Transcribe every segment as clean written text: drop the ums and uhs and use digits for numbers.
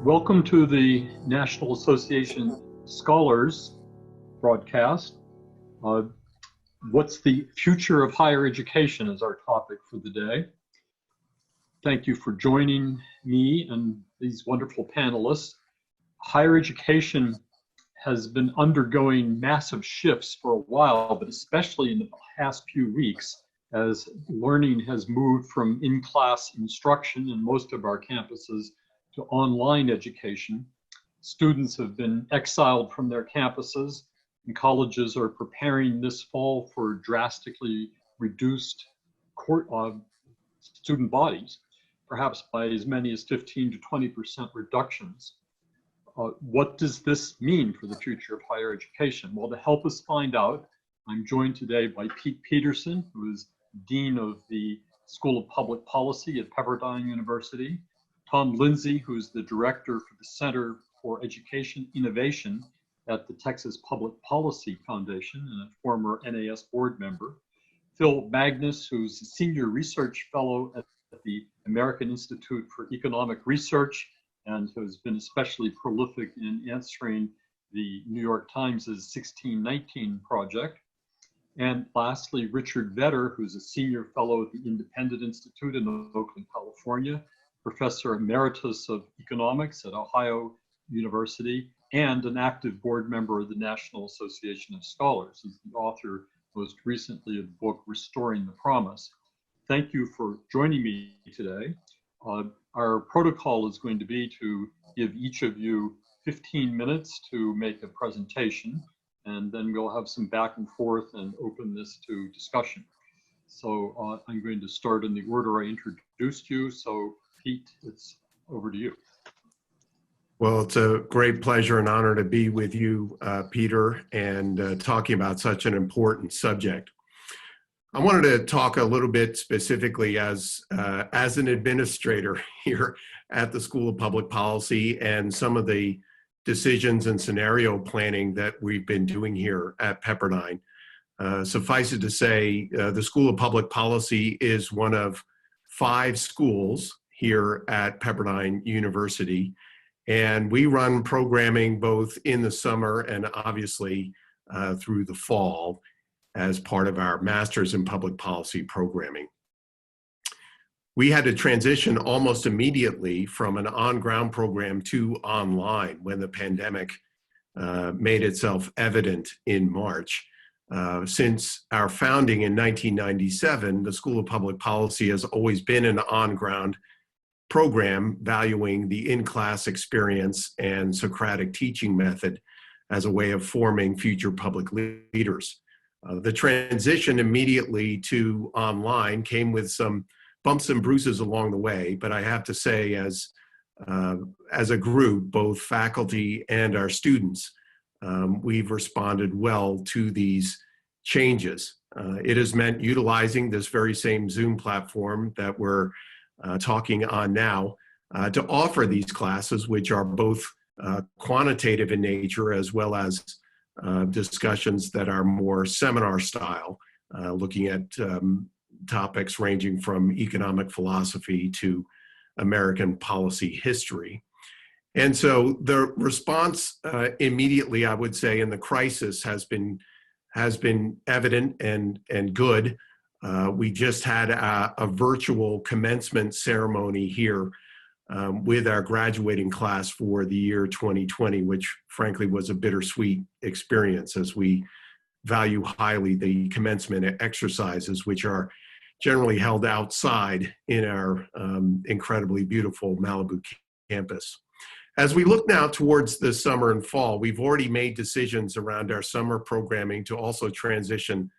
Welcome to the National Association Scholars broadcast. What's the future of higher education is our topic for the day. Thank you for joining me and these wonderful panelists. Higher education has been undergoing massive shifts for a while, but especially in the past few weeks, as learning has moved from in-class instruction in most of our campuses to online education. Students have been exiled from their campuses, and colleges are preparing this fall for drastically reduced student bodies, perhaps by as many as 15 to 20% reductions. What does this mean for the future of higher education? Well, to help us find out, I'm joined today by Pete Peterson, who is Dean of the School of Public Policy at Pepperdine University, Tom Lindsay, who is the Director for the Center for Education Innovation at the Texas Public Policy Foundation and a former NAS board member, Phil Magness, who's a Senior Research Fellow at the American Institute for Economic Research and has been especially prolific in answering the New York Times' 1619 project. And lastly, Richard Vedder, who's a Senior Fellow at the Independent Institute in Oakland, California, Professor Emeritus of Economics at Ohio University, and an active board member of the National Association of Scholars. He's the author, most recently, of the book, Restoring the Promise. Thank you for joining me today. Our protocol is going to be to give each of you 15 minutes to make a presentation, and then we'll have some back and forth and open this to discussion. So I'm going to start in the order I introduced you. So Pete, it's over to you. Well, it's a great pleasure and honor to be with you, Peter, and talking about such an important subject. I wanted to talk a little bit specifically as an administrator here at the School of Public Policy and some of the decisions and scenario planning that we've been doing here at Pepperdine. Suffice it to say, the School of Public Policy is one of 5 schools here at Pepperdine University, and we run programming both in the summer and obviously through the fall as part of our Master's in Public Policy programming. We had to transition almost immediately from an on-ground program to online when the pandemic made itself evident in March. Since our founding in 1997, the School of Public Policy has always been an on-ground program valuing the in-class experience and Socratic teaching method as a way of forming future public leaders. The transition immediately to online came with some bumps and bruises along the way, but I have to say as a group, both faculty and our students, we've responded well to these changes. It has meant utilizing this very same Zoom platform that we're talking on now to offer these classes, which are both quantitative in nature as well as discussions that are more seminar style, looking at topics ranging from economic philosophy to American policy history. And so the response immediately, I would say, in the crisis has been evident and good. We just had a virtual commencement ceremony here with our graduating class for the year 2020, which frankly was a bittersweet experience as we value highly the commencement exercises, which are generally held outside in our incredibly beautiful Malibu campus. As we look now towards the summer and fall, we've already made decisions around our summer programming to also transition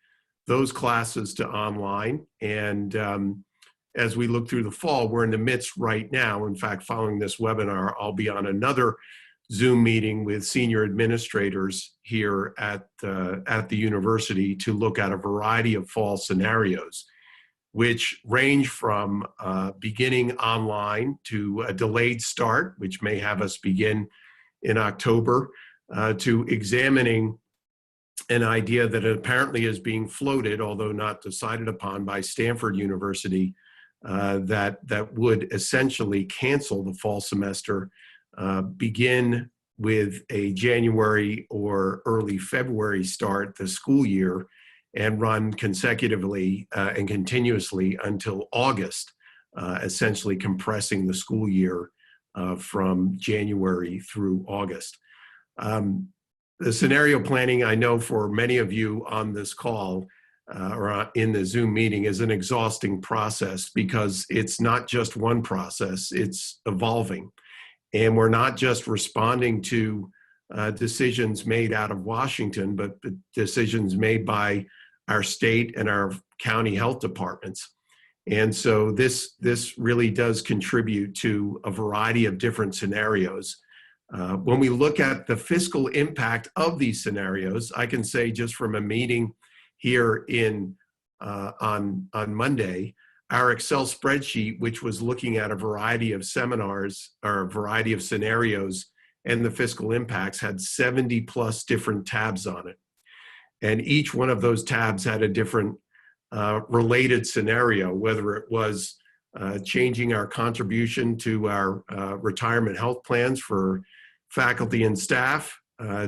those classes to online. And as we look through the fall, we're in the midst right now. In fact, following this webinar, I'll be on another Zoom meeting with senior administrators here at the university to look at a variety of fall scenarios, which range from beginning online to a delayed start, which may have us begin in October, to examining an idea that apparently is being floated, although not decided upon, by Stanford University, that would essentially cancel the fall semester begin with a January or early February start the school year and run consecutively and continuously until August, essentially compressing the school year from January through August. The scenario planning, I know for many of you on this call or in the Zoom meeting, is an exhausting process because it's not just one process, it's evolving. And we're not just responding to decisions made out of Washington, but the decisions made by our state and our county health departments. And so this really does contribute to a variety of different scenarios. When we look at the fiscal impact of these scenarios, I can say just from a meeting here on Monday, our Excel spreadsheet, which was looking at a variety of seminars or a variety of scenarios and the fiscal impacts, had 70 plus different tabs on it. And each one of those tabs had a different related scenario, whether it was changing our contribution to our retirement health plans for faculty and staff,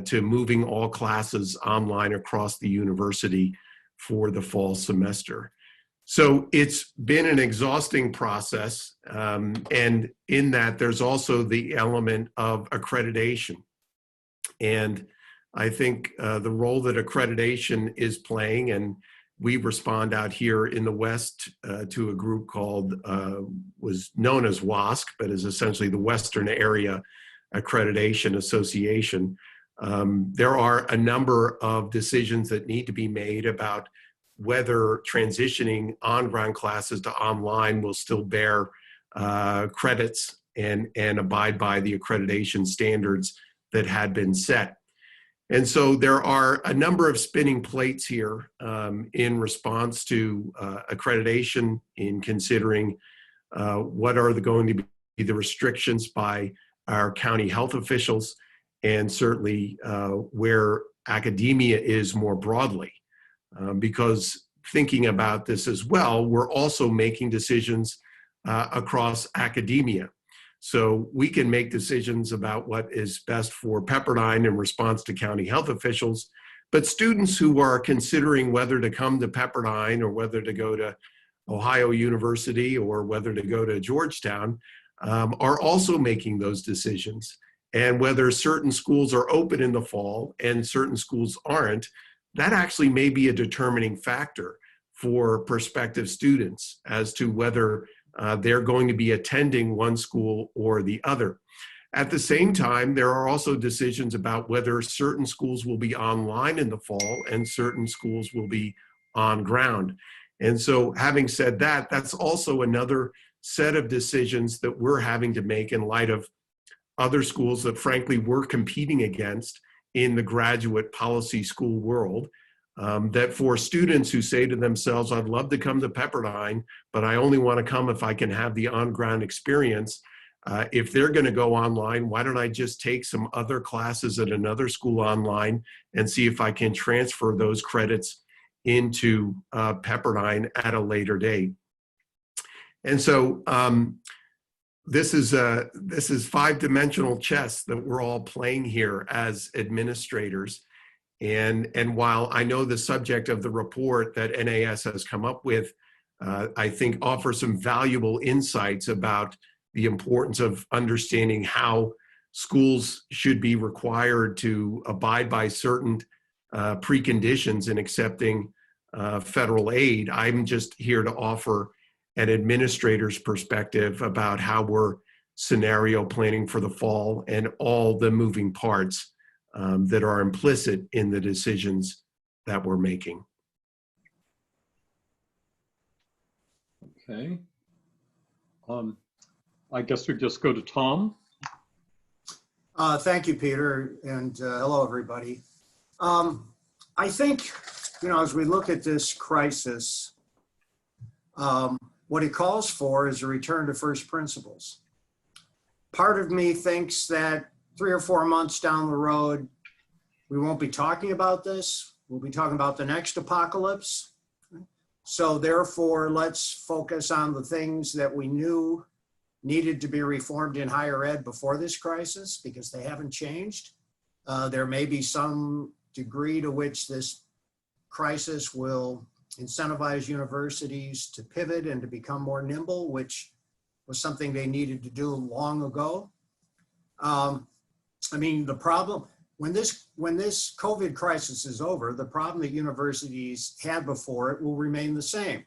to moving all classes online across the university for the fall semester. So it's been an exhausting process, and in that there's also the element of accreditation. And I think the role that accreditation is playing, and we respond out here in the West to a group called, was known as WASC, but is essentially the Western Area Accreditation Association. There are a number of decisions that need to be made about whether transitioning on-ground classes to online will still bear credits and abide by the accreditation standards that had been set. And so there are a number of spinning plates here in response to accreditation, in considering what are going to be the restrictions by our county health officials, and certainly where academia is more broadly. Because thinking about this as well, we're also making decisions across academia. So we can make decisions about what is best for Pepperdine in response to county health officials, but students who are considering whether to come to Pepperdine or whether to go to Ohio University or whether to go to Georgetown are also making those decisions. And whether certain schools are open in the fall and certain schools aren't, that actually may be a determining factor for prospective students as to whether they're going to be attending one school or the other. At the same time, there are also decisions about whether certain schools will be online in the fall and certain schools will be on ground. And so having said that, that's also another set of decisions that we're having to make in light of other schools that frankly we're competing against in the graduate policy school world, that for students who say to themselves, I'd love to come to Pepperdine, but I only want to come if I can have the on-ground experience. If they're going to go online, why don't I just take some other classes at another school online and see if I can transfer those credits into Pepperdine at a later date. And so this is five-dimensional chess that we're all playing here as administrators. And while I know the subject of the report that NAS has come up with, I think offers some valuable insights about the importance of understanding how schools should be required to abide by certain preconditions in accepting federal aid. I'm just here to offer an administrator's perspective about how we're scenario planning for the fall and all the moving parts that are implicit in the decisions that we're making. Okay. I guess we just go to Tom. Thank you, Peter, and hello, everybody. I think, as we look at this crisis, what it calls for is a return to first principles. Part of me thinks that 3 or 4 months down the road, we won't be talking about this. We'll be talking about the next apocalypse. So therefore, let's focus on the things that we knew needed to be reformed in higher ed before this crisis because they haven't changed. There may be some degree to which this crisis will incentivize universities to pivot and to become more nimble, which was something they needed to do long ago. I mean, the problem, when this COVID crisis is over, the problem that universities had before it will remain the same.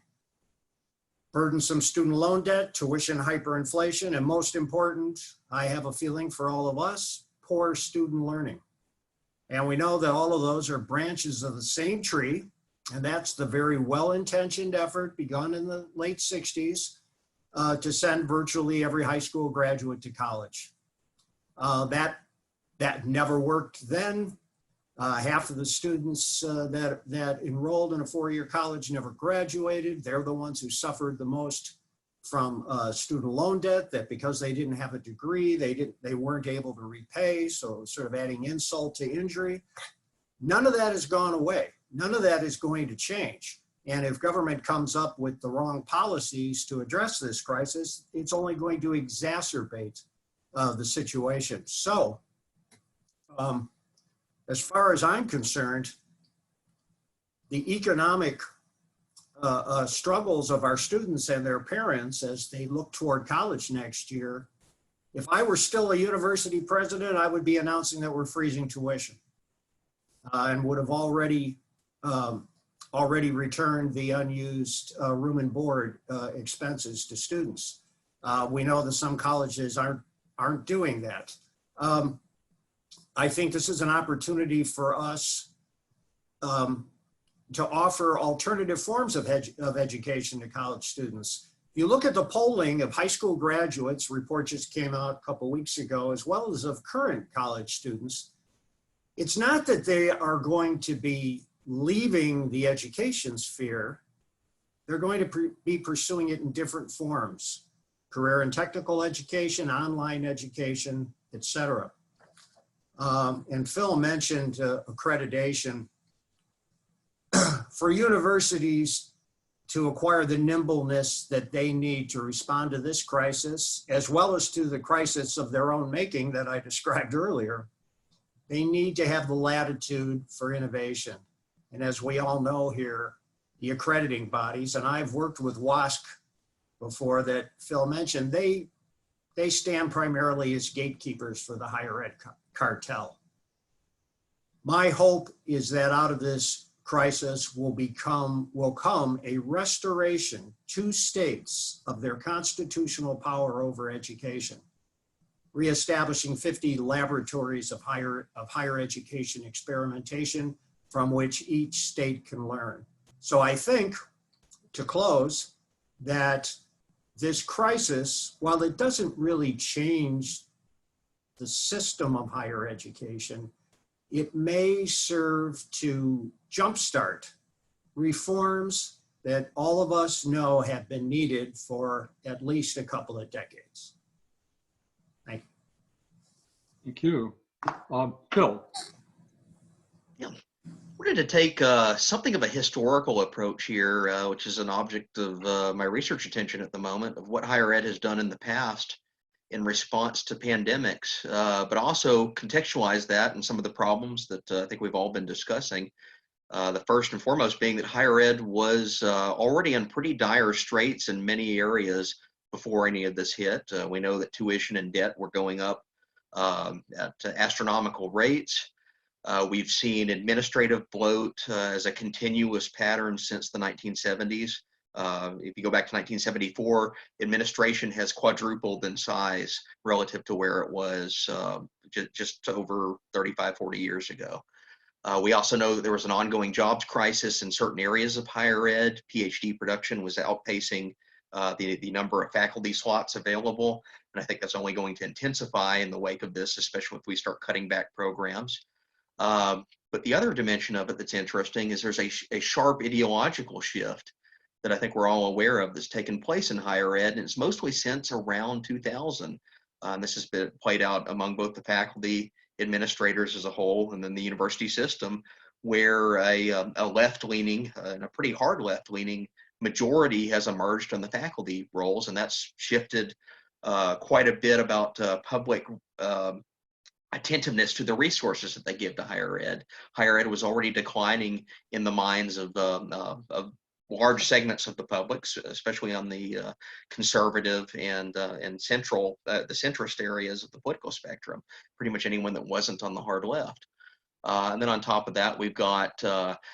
Burdensome student loan debt, tuition hyperinflation, and most important, I have a feeling for all of us, poor student learning. And we know that all of those are branches of the same tree, and that's the very well-intentioned effort begun in the late 60s to send virtually every high school graduate to college. That never worked then. Half of the students that enrolled in a four-year college never graduated. They're the ones who suffered the most from student loan debt, that because they didn't have a degree, they weren't able to repay, so sort of adding insult to injury. None of that has gone away. None of that is going to change. And if government comes up with the wrong policies to address this crisis, it's only going to exacerbate the situation. So, as far as I'm concerned, the economic struggles of our students and their parents as they look toward college next year, if I were still a university president, I would be announcing that we're freezing tuition and would have already returned the unused room and board expenses to students. We know that some colleges aren't doing that. I think this is an opportunity for us to offer alternative forms of education to college students. If you look at the polling of high school graduates, report just came out a couple weeks ago, as well as of current college students, it's not that they are going to be leaving the education sphere. They're going to be pursuing it in different forms: career and technical education, online education, etc. And Phil mentioned accreditation. For universities to acquire the nimbleness that they need to respond to this crisis, as well as to the crisis of their own making that I described earlier, they need to have the latitude for innovation. And as we all know here, the accrediting bodies, and I've worked with WASC before that Phil mentioned, they stand primarily as gatekeepers for the higher ed cartel. My hope is that out of this crisis will come a restoration to states of their constitutional power over education, reestablishing 50 laboratories of higher education experimentation from which each state can learn. So I think, to close, that this crisis, while it doesn't really change the system of higher education, it may serve to jumpstart reforms that all of us know have been needed for at least a couple of decades. Thank you. Thank you. Phil. Yeah, wanted to take something of a historical approach here, which is an object of my research attention at the moment, of what higher ed has done in the past in response to pandemics, but also contextualize that and some of the problems that I think we've all been discussing. The first and foremost being that higher ed was already in pretty dire straits in many areas before any of this hit. We know that tuition and debt were going up at astronomical rates. We've seen administrative bloat as a continuous pattern since the 1970s. If you go back to 1974, administration has quadrupled in size relative to where it was just over 35, 40 years ago. We also know that there was an ongoing jobs crisis in certain areas of higher ed. PhD production was outpacing the number of faculty slots available. And I think that's only going to intensify in the wake of this, especially if we start cutting back programs. But the other dimension of it that's interesting is there's a sharp ideological shift that I think we're all aware of that's taken place in higher ed, and it's mostly since around 2000. This has been played out among both the faculty, administrators as a whole, and then the university system, where a left-leaning, and a pretty hard left-leaning majority has emerged on the faculty roles, and that's shifted quite a bit about public attentiveness to the resources that they give to higher ed. Higher ed was already declining in the minds of large segments of the public, especially on the conservative and central, the centrist areas of the political spectrum. Pretty much anyone that wasn't on the hard left. And then on top of that, we've got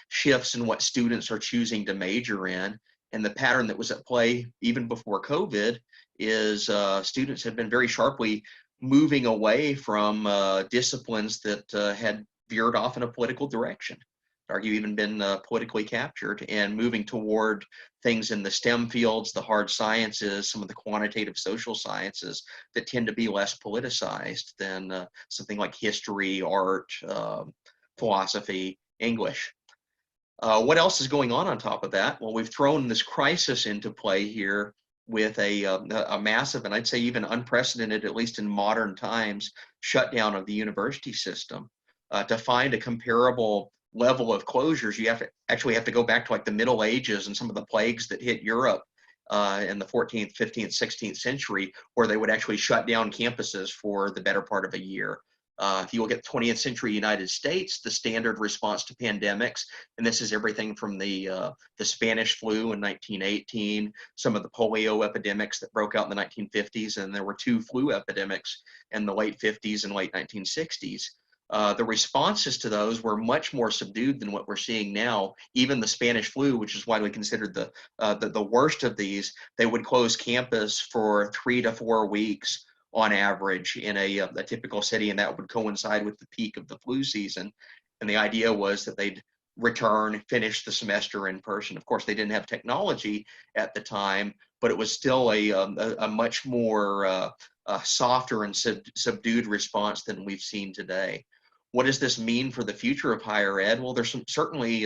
shifts in what students are choosing to major in. And the pattern that was at play even before COVID is students have been very sharply moving away from disciplines that had veered off in a political direction, argue even been politically captured, and moving toward things in the STEM fields, the hard sciences, some of the quantitative social sciences that tend to be less politicized than something like history, art, philosophy, English. What else is going on top of that? Well, we've thrown this crisis into play here with a massive, and I'd say even unprecedented, at least in modern times, shutdown of the university system. To find a comparable level of closures, you actually have to go back to like the Middle Ages and some of the plagues that hit Europe in the 14th, 15th, 16th century, where they would actually shut down campuses for the better part of a year. If you look at 20th century United States, the standard response to pandemics, and this is everything from the Spanish flu in 1918, some of the polio epidemics that broke out in the 1950s, and there were 2 flu epidemics in the late 50s and late 1960s. The responses to those were much more subdued than what we're seeing now. Even the Spanish flu, which is widely considered the worst of these, they would close campus for 3 to 4 weeks on average in a typical city, and that would coincide with the peak of the flu season. And the idea was that they'd return, finish the semester in person. Of course, they didn't have technology at the time, but it was still a much more softer and subdued response than we've seen today. What does this mean for the future of higher ed? Well, there's certainly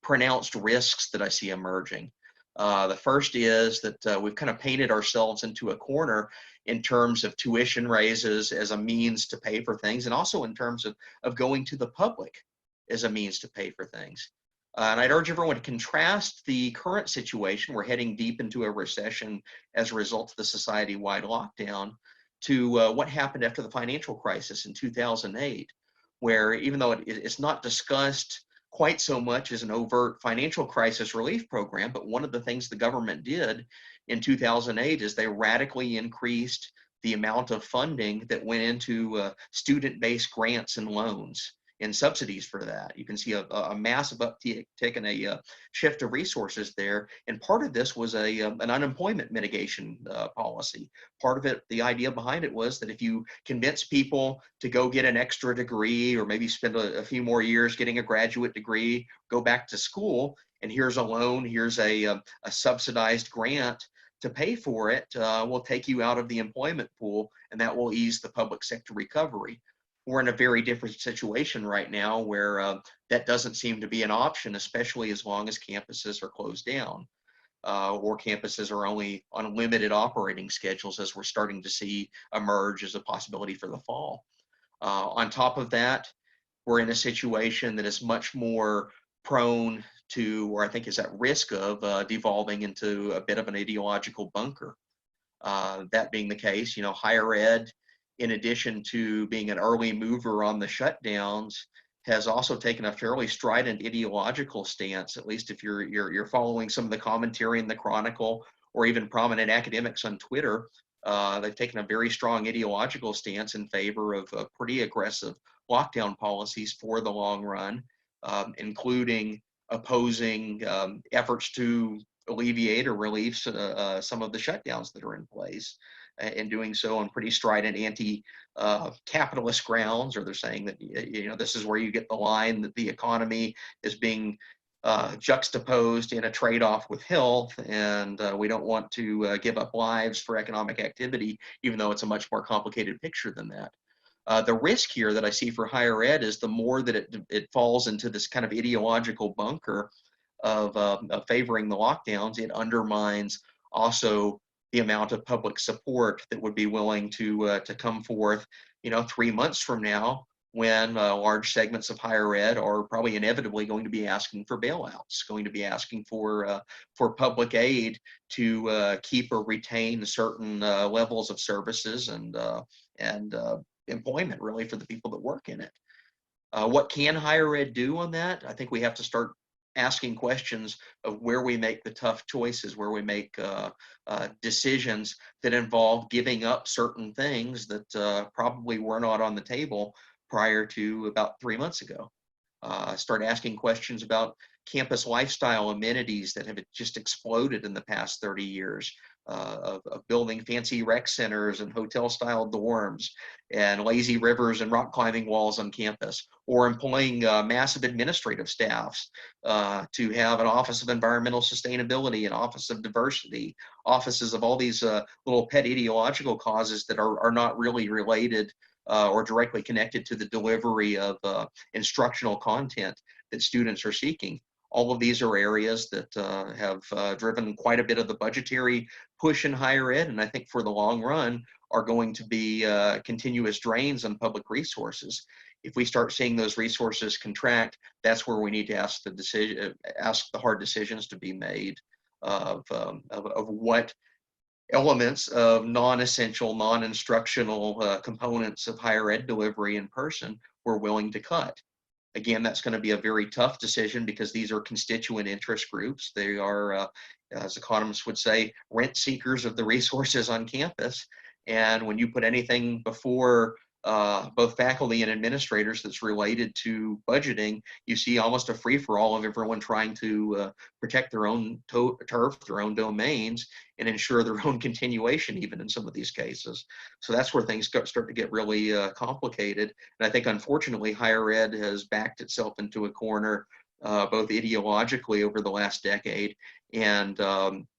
pronounced risks that I see emerging. The first is that we've kind of painted ourselves into a corner in terms of tuition raises as a means to pay for things, and also in terms of going to the public as a means to pay for things. And I'd urge everyone to contrast the current situation. We're heading deep into a recession as a result of the society-wide lockdown to what happened after the financial crisis in 2008, where even though it's not discussed quite so much as an overt financial crisis relief program, but one of the things the government did in 2008 is they radically increased the amount of funding that went into student-based grants and loans and subsidies for that. You can see a massive uptick and a shift of resources there. And part of this was an unemployment mitigation policy. Part of it, the idea behind it was that if you convince people to go get an extra degree or maybe spend a few more years getting a graduate degree, go back to school, and here's a loan, here's a subsidized grant to pay for it, will take you out of the employment pool, and that will ease the public sector recovery. We're in a very different situation right now where that doesn't seem to be an option, especially as long as campuses are closed down or campuses are only on limited operating schedules, as we're starting to see emerge as a possibility for the fall. On top of that, we're in a situation that is much more prone to, or I think is at risk of devolving into a bit of an ideological bunker. That being the case, higher ed, in addition to being an early mover on the shutdowns, has also taken a fairly strident ideological stance, at least if you're following some of the commentary in the Chronicle or even prominent academics on Twitter. They've taken a very strong ideological stance in favor of pretty aggressive lockdown policies for the long run, including opposing efforts to alleviate or relieve some of the shutdowns that are in place, and doing so on pretty strident anti-capitalist grounds, or they're saying that this is where you get the line that the economy is being juxtaposed in a trade-off with health, and we don't want to give up lives for economic activity, even though it's a much more complicated picture than that. The risk here that I see for higher ed is the more that it falls into this kind of ideological bunker of favoring the lockdowns, it undermines also the amount of public support that would be willing to come forth, 3 months from now when large segments of higher ed are probably inevitably going to be asking for bailouts, going to be asking for public aid to keep or retain certain levels of services and employment, really, for the people that work in it. What can higher ed do on that? I think we have to start asking questions of where we make the tough choices, where we make decisions that involve giving up certain things that probably were not on the table prior to about 3 months ago. Start asking questions about campus lifestyle amenities that have just exploded in the past 30 years. Of building fancy rec centers and hotel style dorms and lazy rivers and rock climbing walls on campus, or employing massive administrative staffs to have an office of environmental sustainability, an office of diversity, offices of all these little pet ideological causes that are not really related or directly connected to the delivery of instructional content that students are seeking. All of these are areas that have driven quite a bit of the budgetary push in higher ed, and I think for the long run are going to be continuous drains on public resources. If we start seeing those resources contract, that's where we need to ask the hard decisions to be made of what elements of non-essential, non-instructional components of higher ed delivery in person we're willing to cut. Again, that's going to be a very tough decision because these are constituent interest groups. They are, as economists would say, rent seekers of the resources on campus. And when you put anything before both faculty and administrators that's related to budgeting, you see almost a free-for-all of everyone trying to protect their own turf, their own domains, and ensure their own continuation even in some of these cases. So that's where things start to get really complicated. And I think, unfortunately, higher ed has backed itself into a corner both ideologically over the last decade and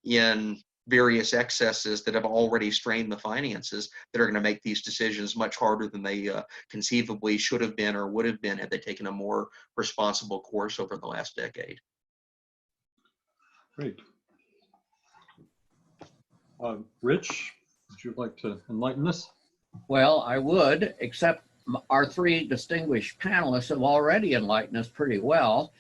in various excesses that have already strained the finances that are going to make these decisions much harder than they conceivably should have been or would have been had they taken a more responsible course over the last decade. Great. Rich, would you like to enlighten us? Well, I would, except our three distinguished panelists have already enlightened us pretty well.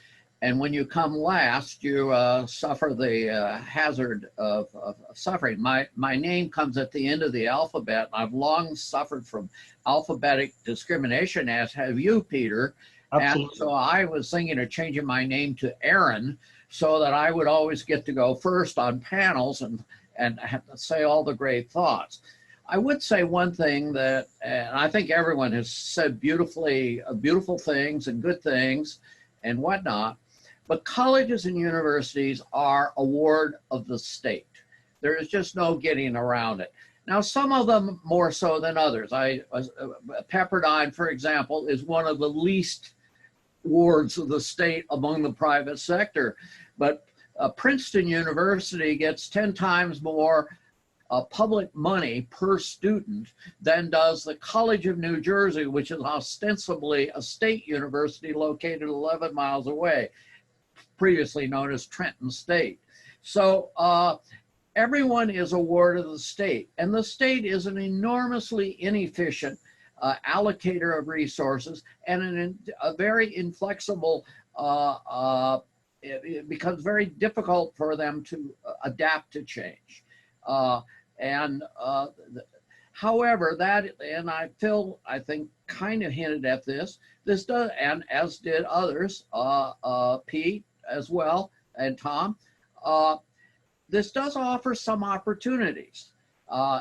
And when you come last, you suffer the hazard of suffering. My name comes at the end of the alphabet. I've long suffered from alphabetic discrimination, as have you, Peter. Absolutely. And so I was thinking of changing my name to Aaron so that I would always get to go first on panels and have to say all the great thoughts. I would say one thing that, and I think everyone has said beautiful things and good things and whatnot, but colleges and universities are a ward of the state. There is just no getting around it. Now, some of them more so than others. Pepperdine, for example, is one of the least wards of the state among the private sector. But Princeton University gets 10 times more public money per student than does the College of New Jersey, which is ostensibly a state university located 11 miles away, previously known as Trenton State. So everyone is a ward of the state, and the state is an enormously inefficient allocator of resources and a very inflexible, it becomes very difficult for them to adapt to change. However, and Phil, I think, kind of hinted at this does, and as did others, Pete as well, and Tom, this does offer some opportunities.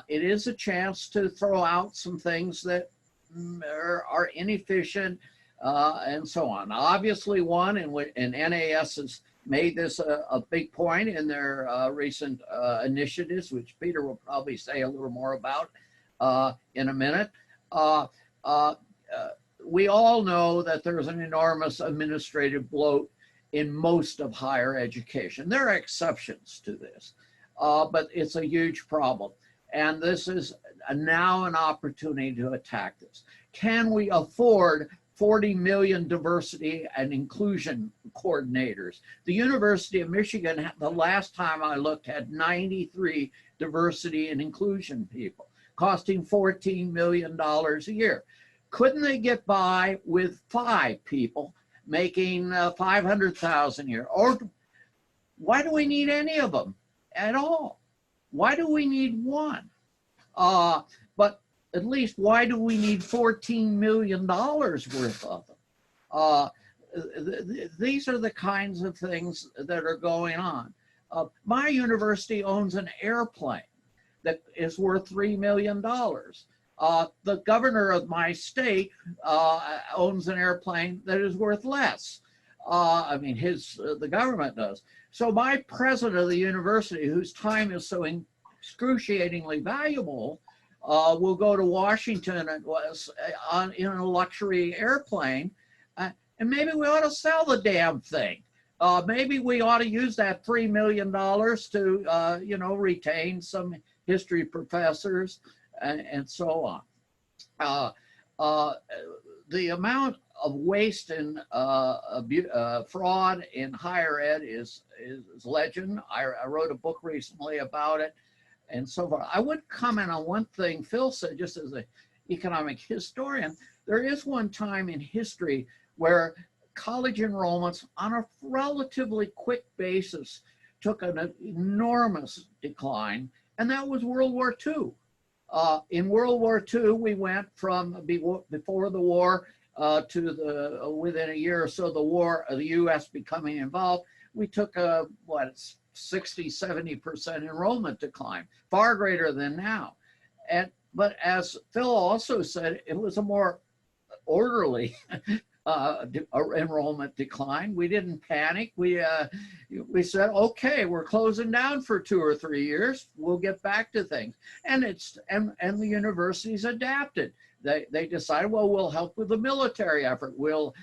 It is a chance to throw out some things that are inefficient and so on. Obviously, and NAS has made this a big point in their recent initiatives, which Peter will probably say a little more about in a minute. We all know that there's an enormous administrative bloat in most of higher education. There are exceptions to this, but it's a huge problem. And this is now an opportunity to attack this. Can we afford 40 million diversity and inclusion coordinators? The University of Michigan, the last time I looked, had 93 diversity and inclusion people, costing $14 million a year. couldn't they get by with 5 people making 500,000 a year? Or why do we need any of them at all? Why do we need one? But at least why do we need $14 million worth of them? These are the kinds of things that are going on. My university owns an airplane that is worth $3 million. The governor of my state owns an airplane that is worth less. I mean, the government does. So my president of the university, whose time is so excruciatingly valuable, will go to Washington and in a luxury airplane, and maybe we ought to sell the damn thing. Maybe we ought to use that $3 million to, retain some history professors and so on. The amount of waste and fraud in higher ed is legend. I wrote a book recently about it and so forth. I would comment on one thing Phil said, just as an economic historian. There is one time in history where college enrollments on a relatively quick basis took an enormous decline, and that was World War II. In World War II, we went from before the war to within a year or so, the U.S. becoming involved, we took a 60–70% enrollment decline, far greater than now. But as Phil also said, it was a more orderly enrollment decline. We didn't panic. We said, okay, we're closing down for 2 or 3 years. We'll get back to things. And the universities adapted. They decided, well, we'll help with the military effort. We'll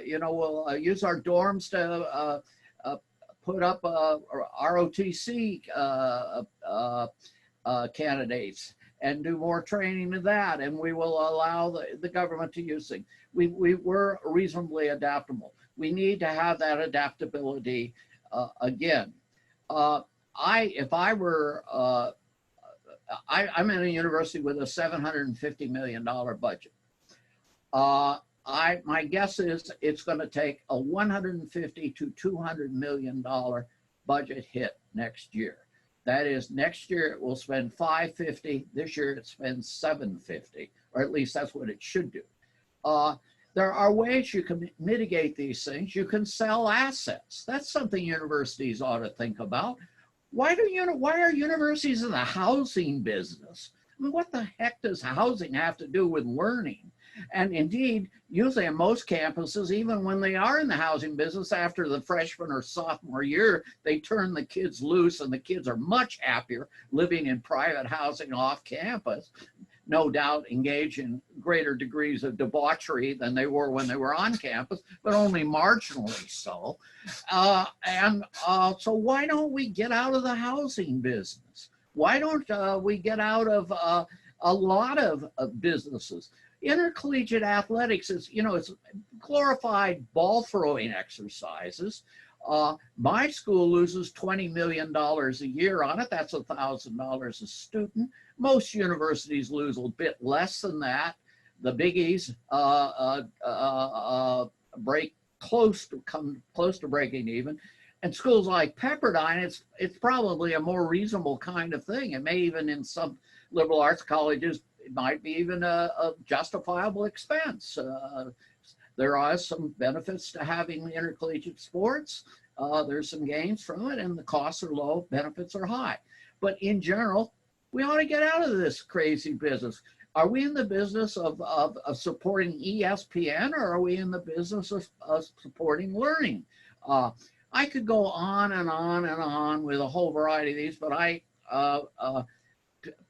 use our dorms to put up ROTC candidates and do more training of that, and we will allow the government to use things. We were reasonably adaptable. We need to have that adaptability again. I'm in a university with a $750 million budget. My guess is it's going to take a $150 to $200 million budget hit next year. That is, next year it will spend $550. This year it spends $750, or at least that's what it should do. There are ways you can mitigate these things. You can sell assets. That's something universities ought to think about. Why are universities in the housing business? I mean, what the heck does housing have to do with learning? And indeed, usually on most campuses, even when they are in the housing business, after the freshman or sophomore year, they turn the kids loose, and the kids are much happier living in private housing off campus. No doubt engage in greater degrees of debauchery than they were when they were on campus, but only marginally so. So why don't we get out of the housing business? Why don't we get out of a lot of businesses? Intercollegiate athletics is, it's glorified ball throwing exercises. My school loses $20 million a year on it. That's $1,000 a student. Most universities lose a bit less than that. The biggies come close to breaking even. And schools like Pepperdine, it's probably a more reasonable kind of thing. It may even, in some liberal arts colleges, it might be even a justifiable expense. There are some benefits to having intercollegiate sports. There's some gains from it, and the costs are low, benefits are high. But in general, we ought to get out of this crazy business. Are we in the business of supporting ESPN, or are we in the business of supporting learning? I could go on and on and on with a whole variety of these, but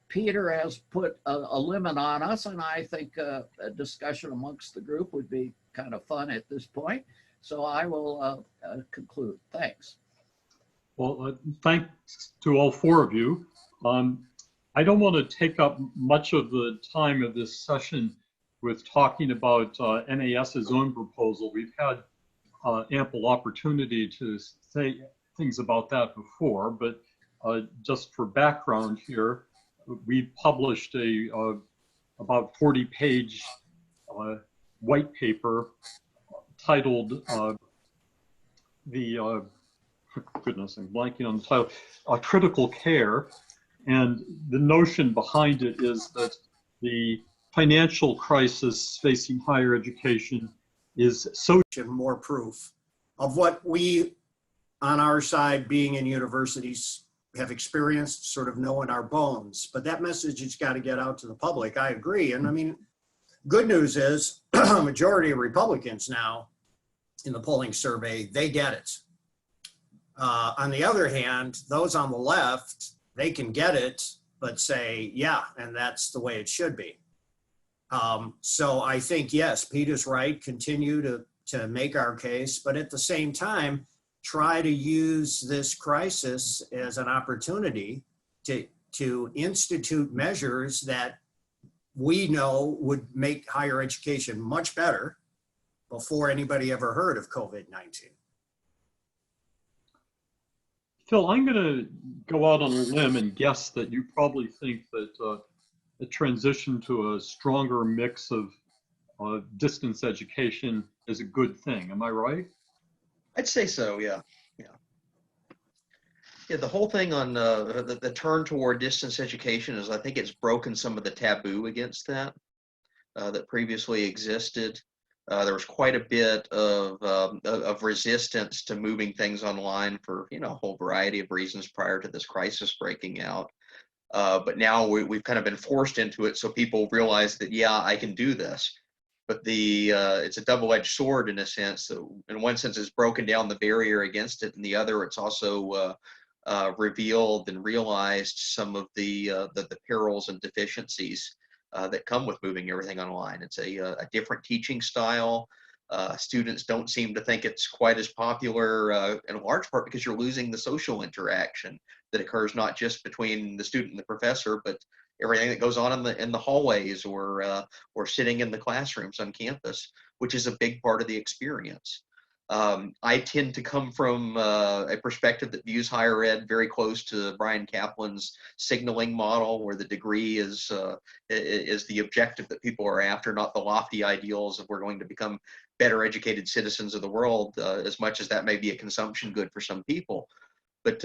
Peter has put a limit on us, and I think a discussion amongst the group would be kind of fun at this point. So I will conclude. Thanks. Well, thanks to all 4 of you. I don't want to take up much of the time of this session with talking about NAS's own proposal. We've had ample opportunity to say things about that before, but just for background here, we published a about 40-page white paper titled goodness, I'm blanking on the title, Critical Care. And the notion behind it is that the financial crisis facing higher education is so more proof of what we on our side being in universities have experienced, sort of know in our bones. But that message has got to get out to the public. I agree. And I mean, good news is a majority of Republicans now in the polling survey, they get it. On the other hand, those on the left, they can get it, but say, yeah, and that's the way it should be. So I think, yes, Pete is right. Continue to make our case, but at the same time, try to use this crisis as an opportunity to institute measures that we know would make higher education much better before anybody ever heard of COVID-19. Phil, I'm going to go out on a limb and guess that you probably think that the transition to a stronger mix of distance education is a good thing. Am I right? I'd say so, yeah. Yeah, the whole thing on the turn toward distance education is, I think it's broken some of the taboo against that that previously existed. There was quite a bit of resistance to moving things online for a whole variety of reasons prior to this crisis breaking out. But now we've kind of been forced into it, so people realize that, yeah, I can do this. But it's a double-edged sword in a sense. So in one sense, it's broken down the barrier against it, and the other, it's also revealed and realized some of the perils and deficiencies that come with moving everything online. It's a different teaching style. Students don't seem to think it's quite as popular in large part because you're losing the social interaction that occurs not just between the student and the professor, but everything that goes on in the hallways or sitting in the classrooms on campus, which is a big part of the experience. I tend to come from a perspective that views higher ed very close to Brian Kaplan's signaling model, where the degree is the objective that people are after, not the lofty ideals of we're going to become better educated citizens of the world, as much as that may be a consumption good for some people. But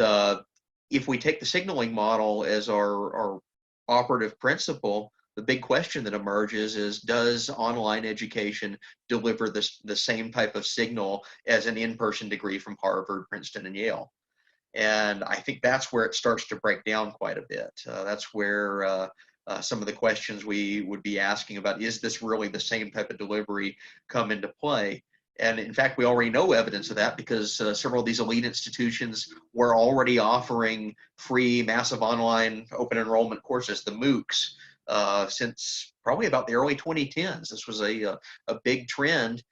if we take the signaling model as our operative principle, the big question that emerges is, does online education deliver the same type of signal as an in-person degree from Harvard, Princeton, and Yale? And I think that's where it starts to break down quite a bit. That's where some of the questions we would be asking about, is this really the same type of delivery, come into play? And in fact, we already know evidence of that because several of these elite institutions were already offering free massive online open enrollment courses, the MOOCs, since probably about the early 2010s. This was a big trend.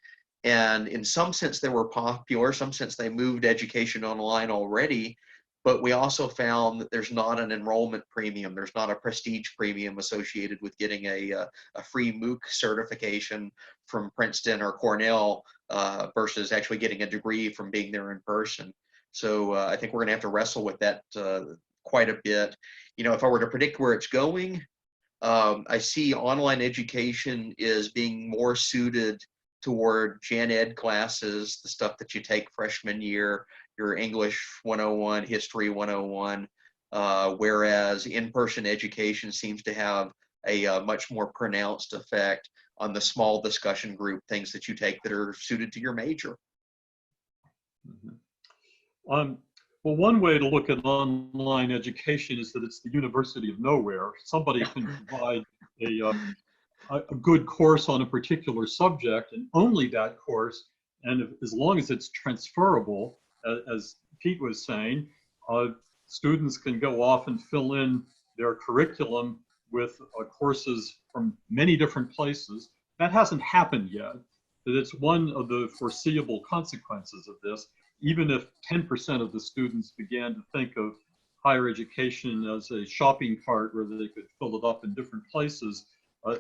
And in some sense, they were popular. Some sense, they moved education online already. But we also found that there's not an enrollment premium. There's not a prestige premium associated with getting a free MOOC certification from Princeton or Cornell versus actually getting a degree from being there in person. So I think we're going to have to wrestle with that quite a bit. If I were to predict where it's going, I see online education as being more suited toward gen ed classes, the stuff that you take freshman year, your English 101, History 101, whereas in-person education seems to have a much more pronounced effect on the small discussion group things that you take that are suited to your major. Mm-hmm. Well, one way to look at online education is that it's the university of nowhere. Somebody can provide a good course on a particular subject, and only that course, and as long as it's transferable, as Pete was saying, students can go off and fill in their curriculum with courses from many different places. That hasn't happened yet, but it's one of the foreseeable consequences of this. Even if 10% of the students began to think of higher education as a shopping cart where they could fill it up in different places,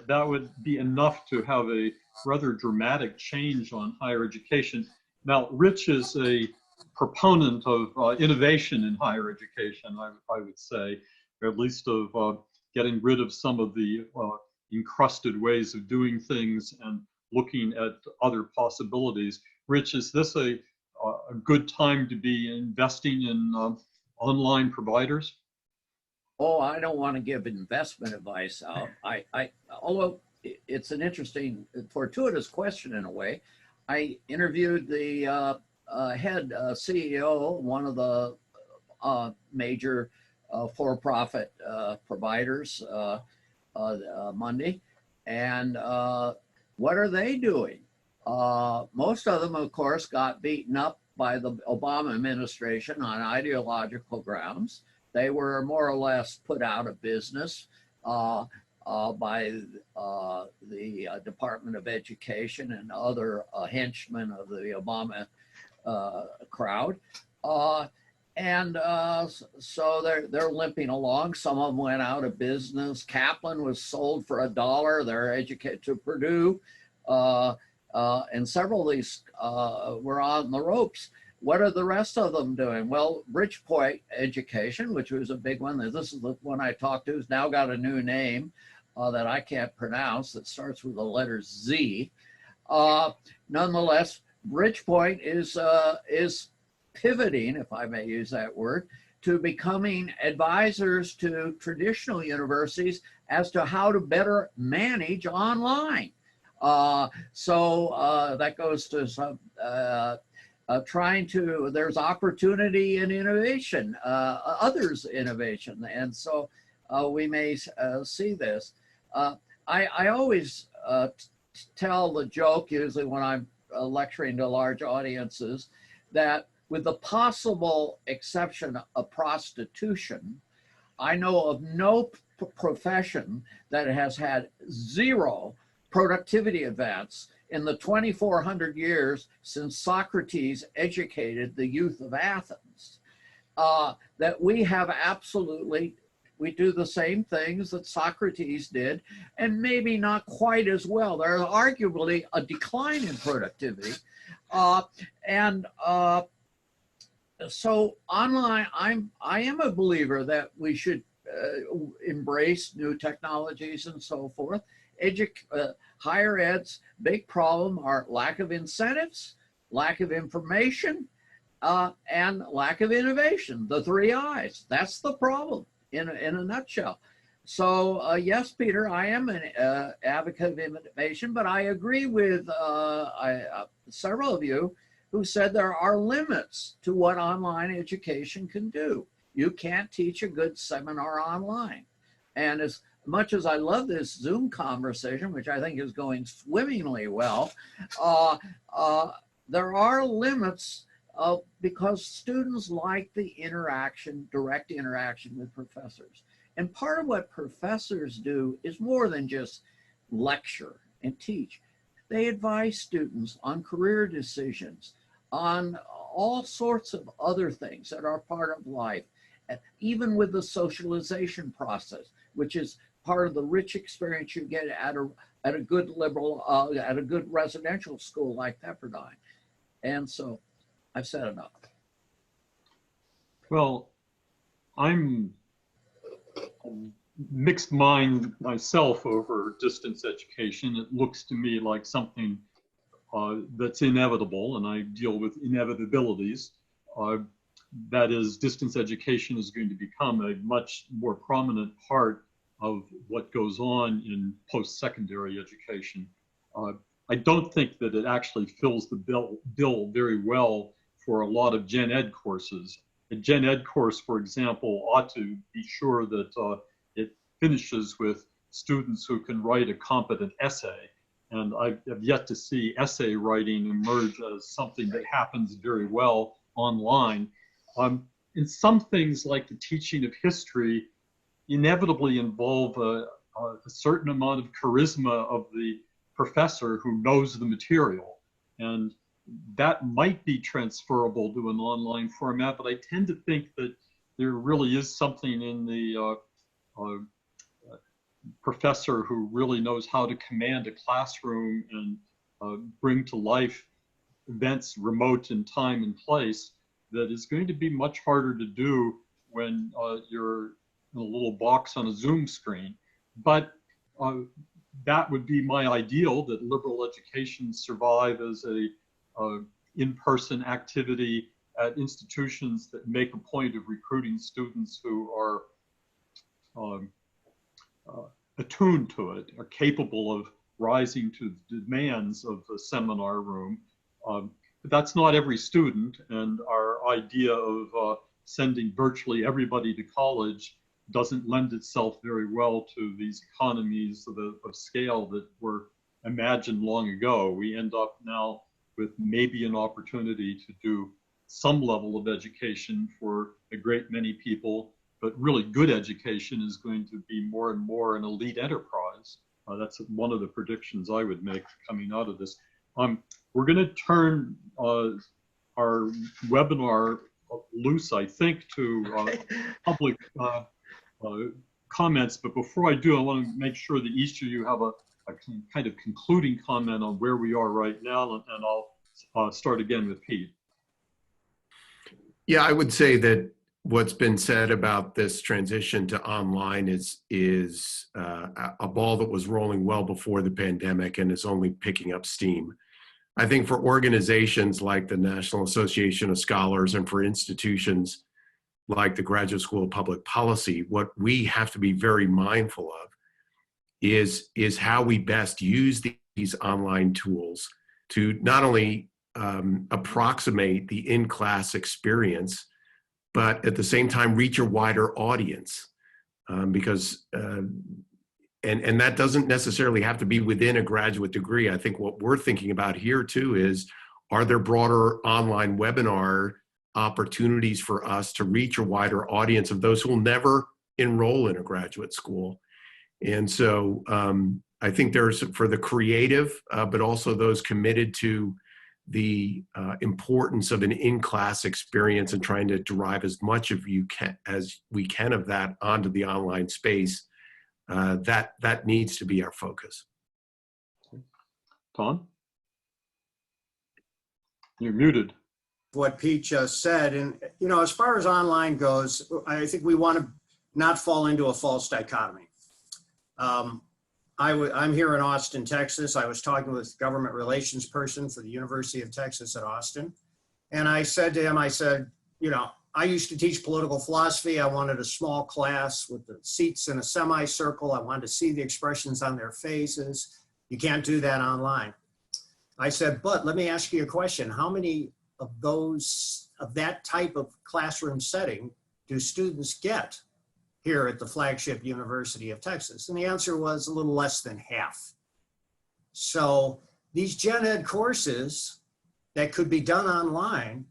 that would be enough to have a rather dramatic change on higher education. Now, Rich is a proponent of innovation in higher education, I would say, or at least of getting rid of some of the encrusted ways of doing things and looking at other possibilities. Rich, is this a good time to be investing in online providers? Oh, I don't want to give investment advice out. Although it's an interesting, fortuitous question in a way. I interviewed the head CEO, one of the major for-profit providers Monday, and what are they doing? Most of them, of course, got beaten up by the Obama administration on ideological grounds. They were more or less put out of business by the Department of Education and other henchmen of the Obama crowd. So they're limping along. Some of them went out of business. Kaplan was sold for $1. They're educated to Purdue. And several of these were on the ropes. What are the rest of them doing? Well, Bridgepoint Education, which was a big one. This is the one I talked to, has now got a new name that I can't pronounce that starts with the letter Z. Nonetheless, Bridgepoint is pivoting, if I may use that word, to becoming advisors to traditional universities as to how to better manage online. So that goes to some there's opportunity in innovation, others' innovation. And so we may see this. I always tell the joke, usually when I'm lecturing to large audiences, that with the possible exception of prostitution, I know of no profession that has had zero productivity advance in the 2,400 years since Socrates educated the youth of Athens. That we have absolutely, we do the same things that Socrates did, and maybe not quite as well. There's arguably a decline in productivity. So online, I am a believer that we should embrace new technologies and so forth. Higher ed's big problem are lack of incentives, lack of information, and lack of innovation. The 3 I's. That's the problem in a nutshell. So yes, Peter, I am an advocate of innovation, but I agree with several of you who said there are limits to what online education can do. You can't teach a good seminar online. And as much as I love this Zoom conversation, which I think is going swimmingly well, there are limits because students like the interaction, direct interaction with professors. And part of what professors do is more than just lecture and teach. They advise students on career decisions, on all sorts of other things that are part of life, even with the socialization process, which is part of the rich experience you get at a good liberal, at a good residential school like Pepperdine. And so I've said enough. Well, I'm mixed mind myself over distance education. It looks to me like something that's inevitable, and I deal with inevitabilities. That is, distance education is going to become a much more prominent part of what goes on in post-secondary education. I don't think that it actually fills the bill very well for a lot of gen ed courses. A gen ed course, for example, ought to be sure that it finishes with students who can write a competent essay. And I have yet to see essay writing emerge as something that happens very well online. In some things, like the teaching of history, inevitably involve a certain amount of charisma of the professor who knows the material. And that might be transferable to an online format, but I tend to think that there really is something in the professor who really knows how to command a classroom and bring to life events remote in time and place that is going to be much harder to do when you're in a little box on a Zoom screen. But that would be my ideal, that liberal education survive as a in-person activity at institutions that make a point of recruiting students who are attuned to it, are capable of rising to the demands of a seminar room. But that's not every student, and our idea of sending virtually everybody to college doesn't lend itself very well to these economies of scale that were imagined long ago. We end up now with maybe an opportunity to do some level of education for a great many people, but really good education is going to be more and more an elite enterprise. That's one of the predictions I would make coming out of this. We're going to turn our webinar loose, I think, to public comments. But before I do, I want to make sure that each of you have a kind of concluding comment on where we are right now, and I'll start again with Pete. Yeah, I would say that what's been said about this transition to online is a ball that was rolling well before the pandemic and is only picking up steam. I think for organizations like the National Association of Scholars and for institutions like the Graduate School of Public Policy, what we have to be very mindful of is how we best use these online tools to not only approximate the in-class experience, but at the same time reach a wider audience, because and that doesn't necessarily have to be within a graduate degree. I think what we're thinking about here too is, are there broader online webinar opportunities for us to reach a wider audience of those who will never enroll in a graduate school? And so I think there's, for the creative, but also those committed to the importance of an in-class experience and trying to derive as much of as we can of that onto the online space, that needs to be our focus. Tom? You're muted. What Pete just said, and as far as online goes, I think we want to not fall into a false dichotomy. I'm here in Austin, Texas. I was talking with a government relations person for the University of Texas at Austin. And I said to him, I said, I used to teach political philosophy. I wanted a small class with the seats in a semicircle. I wanted to see the expressions on their faces. You can't do that online. I said, but let me ask you a question. How many of that type of classroom setting do students get here at the flagship University of Texas? And the answer was a little less than half. So these gen ed courses that could be done online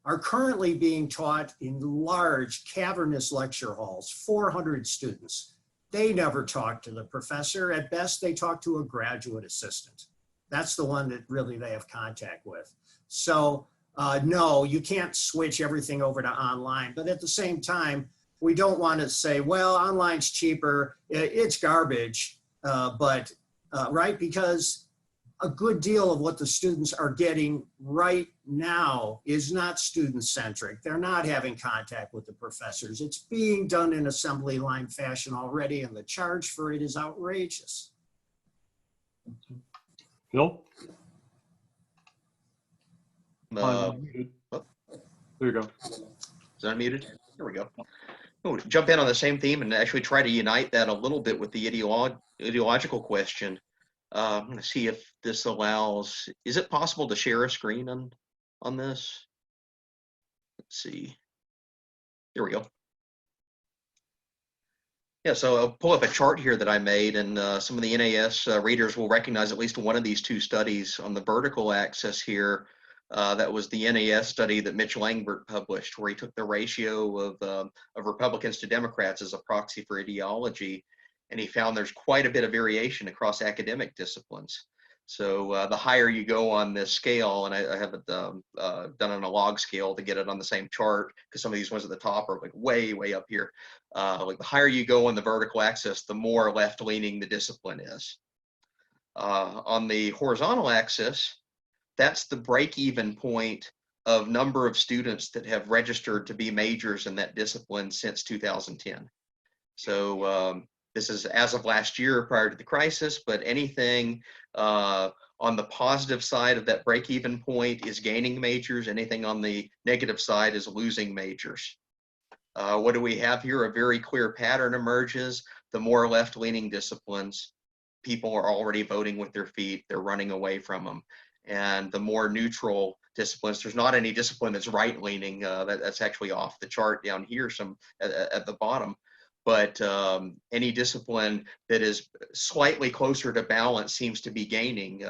are currently being taught in large cavernous lecture halls, 400 students. They never talk to the professor. At best, they talk to a graduate assistant. That's the one that really they have contact with. So no, you can't switch everything over to online, but at the same time, we don't want to say, well, online's cheaper, it's garbage, right? Because a good deal of what the students are getting right now is not student-centric. They're not having contact with the professors. It's being done in assembly line fashion already, and the charge for it is outrageous. Bill? Oh. There you go. Is that unmuted? There we go. Oh, jump in on the same theme and actually try to unite that a little bit with the ideological question. I'm going to see if this allows, is it possible to share a screen on this? Let's see. There we go. Yeah, so I'll pull up a chart here that I made, and some of the NAS readers will recognize at least one of these two studies. On the vertical axis here, that was the NAS study that Mitch Langbert published, where he took the ratio of Republicans to Democrats as a proxy for ideology, and he found there's quite a bit of variation across academic disciplines. So the higher you go on this scale, and I have it done on a log scale to get it on the same chart, because some of these ones at the top are like way up here. Like the higher you go on the vertical axis, the more left-leaning the discipline is. On the horizontal axis, that's the break-even point of number of students that have registered to be majors in that discipline since 2010. So This is as of last year prior to the crisis, but anything on the positive side of that break-even point is gaining majors. Anything on the negative side is losing majors. What do we have here? A very clear pattern emerges. The more left-leaning disciplines, people are already voting with their feet. They're running away from them. And the more neutral disciplines, there's not any discipline that's right-leaning. That's actually off the chart down here, some at the bottom. But any discipline that is slightly closer to balance seems to be gaining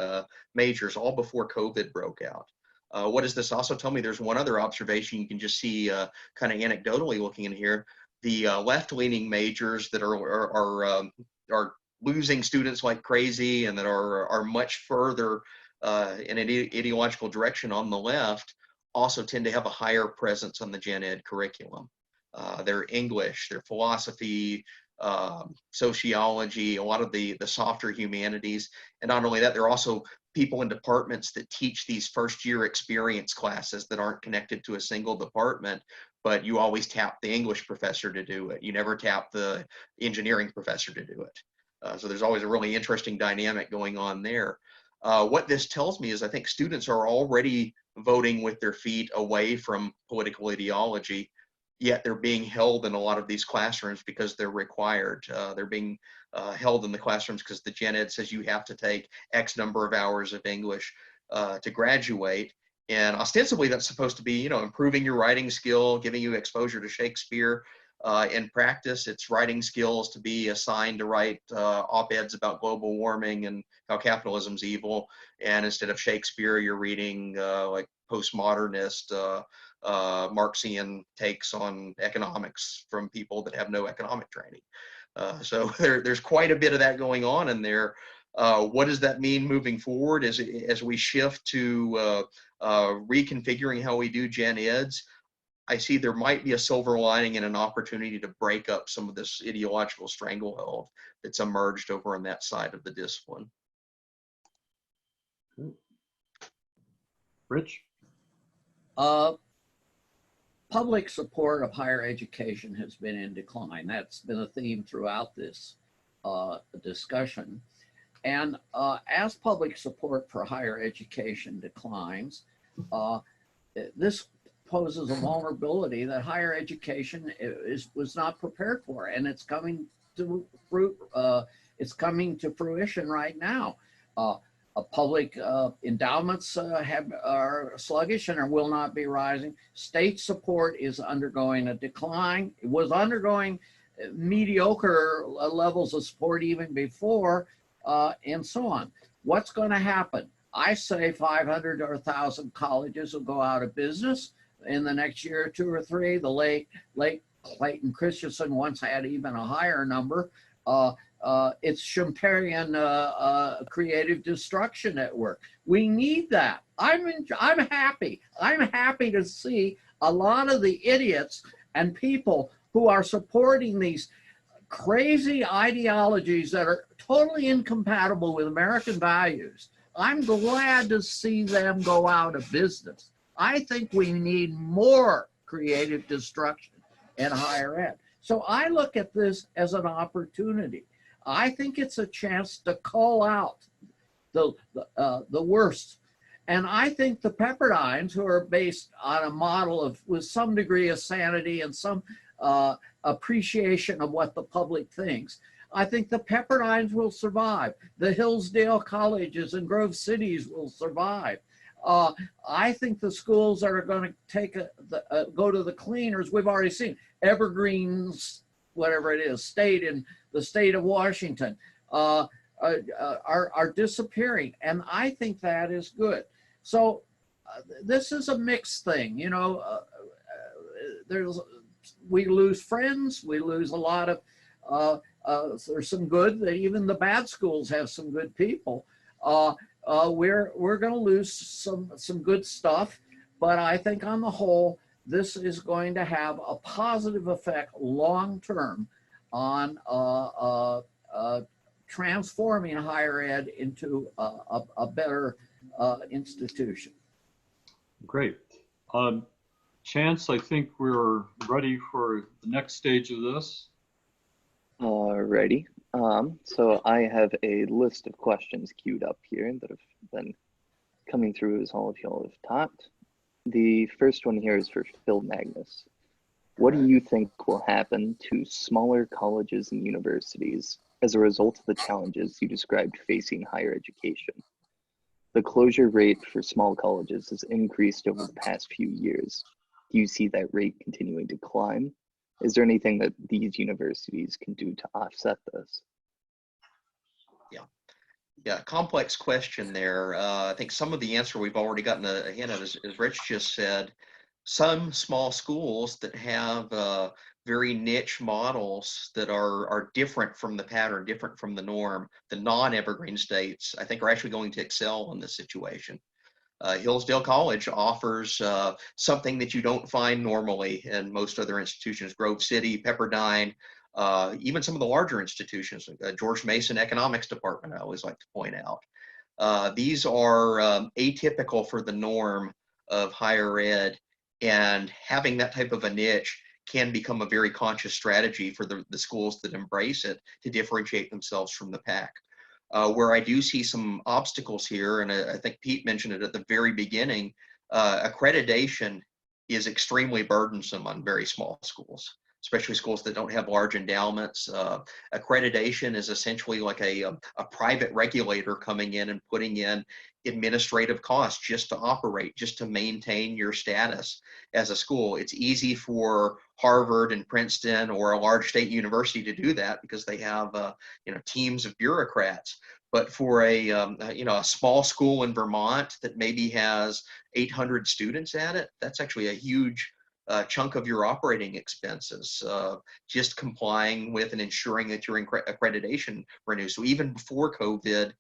majors, all before COVID broke out. What does this also tell me? There's one other observation you can just see kind of anecdotally looking in here. The left-leaning majors that are losing students like crazy and that are much further in an ideological direction on the left also tend to have a higher presence on the gen ed curriculum. Their English, their philosophy, sociology, a lot of the softer humanities. And not only that, they're also people in departments that teach these first-year experience classes that aren't connected to a single department, but you always tap the English professor to do it. You never tap the engineering professor to do it. So there's always a really interesting dynamic going on there. What this tells me is I think students are already voting with their feet away from political ideology, yet they're being held in a lot of these classrooms because they're required. They're being held in the classrooms because the gen ed says you have to take X number of hours of English to graduate. And ostensibly that's supposed to be, you know, improving your writing skill, giving you exposure to Shakespeare. In practice, it's writing skills to be assigned to write op-eds about global warming and how capitalism's evil. And instead of Shakespeare, you're reading like postmodernist Marxian takes on economics from people that have no economic training. So there's quite a bit of that going on in there. What does that mean moving forward as we shift to reconfiguring how we do gen eds? I see there might be a silver lining and an opportunity to break up some of this ideological stranglehold that's emerged over on that side of the discipline. Rich? Public support of higher education has been in decline. That's been a theme throughout this discussion. And as public support for higher education declines, this poses a vulnerability that higher education was not prepared for, and it's coming to fruition right now. Public endowments are sluggish and will not be rising. State support is undergoing a decline. It was undergoing mediocre levels of support even before, and so on. What's going to happen? I say 500 or 1,000 colleges will go out of business in the next year or two or three. The late Clayton Christensen once had even a higher number. It's Schumpeterian creative destruction at work. We need that. I'm happy. I'm happy to see a lot of the idiots and people who are supporting these crazy ideologies that are totally incompatible with American values. I'm glad to see them go out of business. I think we need more creative destruction in higher ed. So I look at this as an opportunity. I think it's a chance to call out the worst. And I think the Pepperdines, who are based on a model of with some degree of sanity and some appreciation of what the public thinks, I think the Pepperdines will survive. The Hillsdale colleges and Grove Cities will survive. I think the schools that are going to take go to the cleaners, we've already seen Evergreens, whatever it is, state in the state of Washington, are disappearing, and I think that is good. So this is a mixed thing, you know. We lose friends, we lose a lot of. There's some good. Even the bad schools have some good people. We're going to lose some good stuff, but I think on the whole, this is going to have a positive effect long term on transforming higher ed into a better institution. Great. Chance, I think we're ready for the next stage of this. Alrighty. So I have a list of questions queued up here that have been coming through as all of y'all have talked. The first one here is for Phil Magness. What do you think will happen to smaller colleges and universities as a result of the challenges you described facing higher education? The closure rate for small colleges has increased over the past few years. Do you see that rate continuing to climb? Is there anything that these universities can do to offset this? Yeah, complex question there. I think some of the answer we've already gotten a hint of, as Rich just said. Some small schools that have very niche models that are different from the pattern, different from the norm, the non-evergreen states, I think are actually going to excel in this situation. Hillsdale College offers something that you don't find normally in most other institutions. Grove City, Pepperdine, even some of the larger institutions, George Mason Economics Department, I always like to point out. These are atypical for the norm of higher ed, and having that type of a niche can become a very conscious strategy for the schools that embrace it to differentiate themselves from the pack. Where I do see some obstacles here, and I think Pete mentioned it at the very beginning, accreditation is extremely burdensome on very small schools, especially schools that don't have large endowments. Accreditation is essentially like a private regulator coming in and putting in administrative costs just to operate, just to maintain your status as a school. It's easy for Harvard and Princeton or a large state university to do that because they have teams of bureaucrats. But for a small school in Vermont that maybe has 800 students at it, that's actually a huge chunk of your operating expenses, just complying with and ensuring that your accreditation renews. So even before COVID,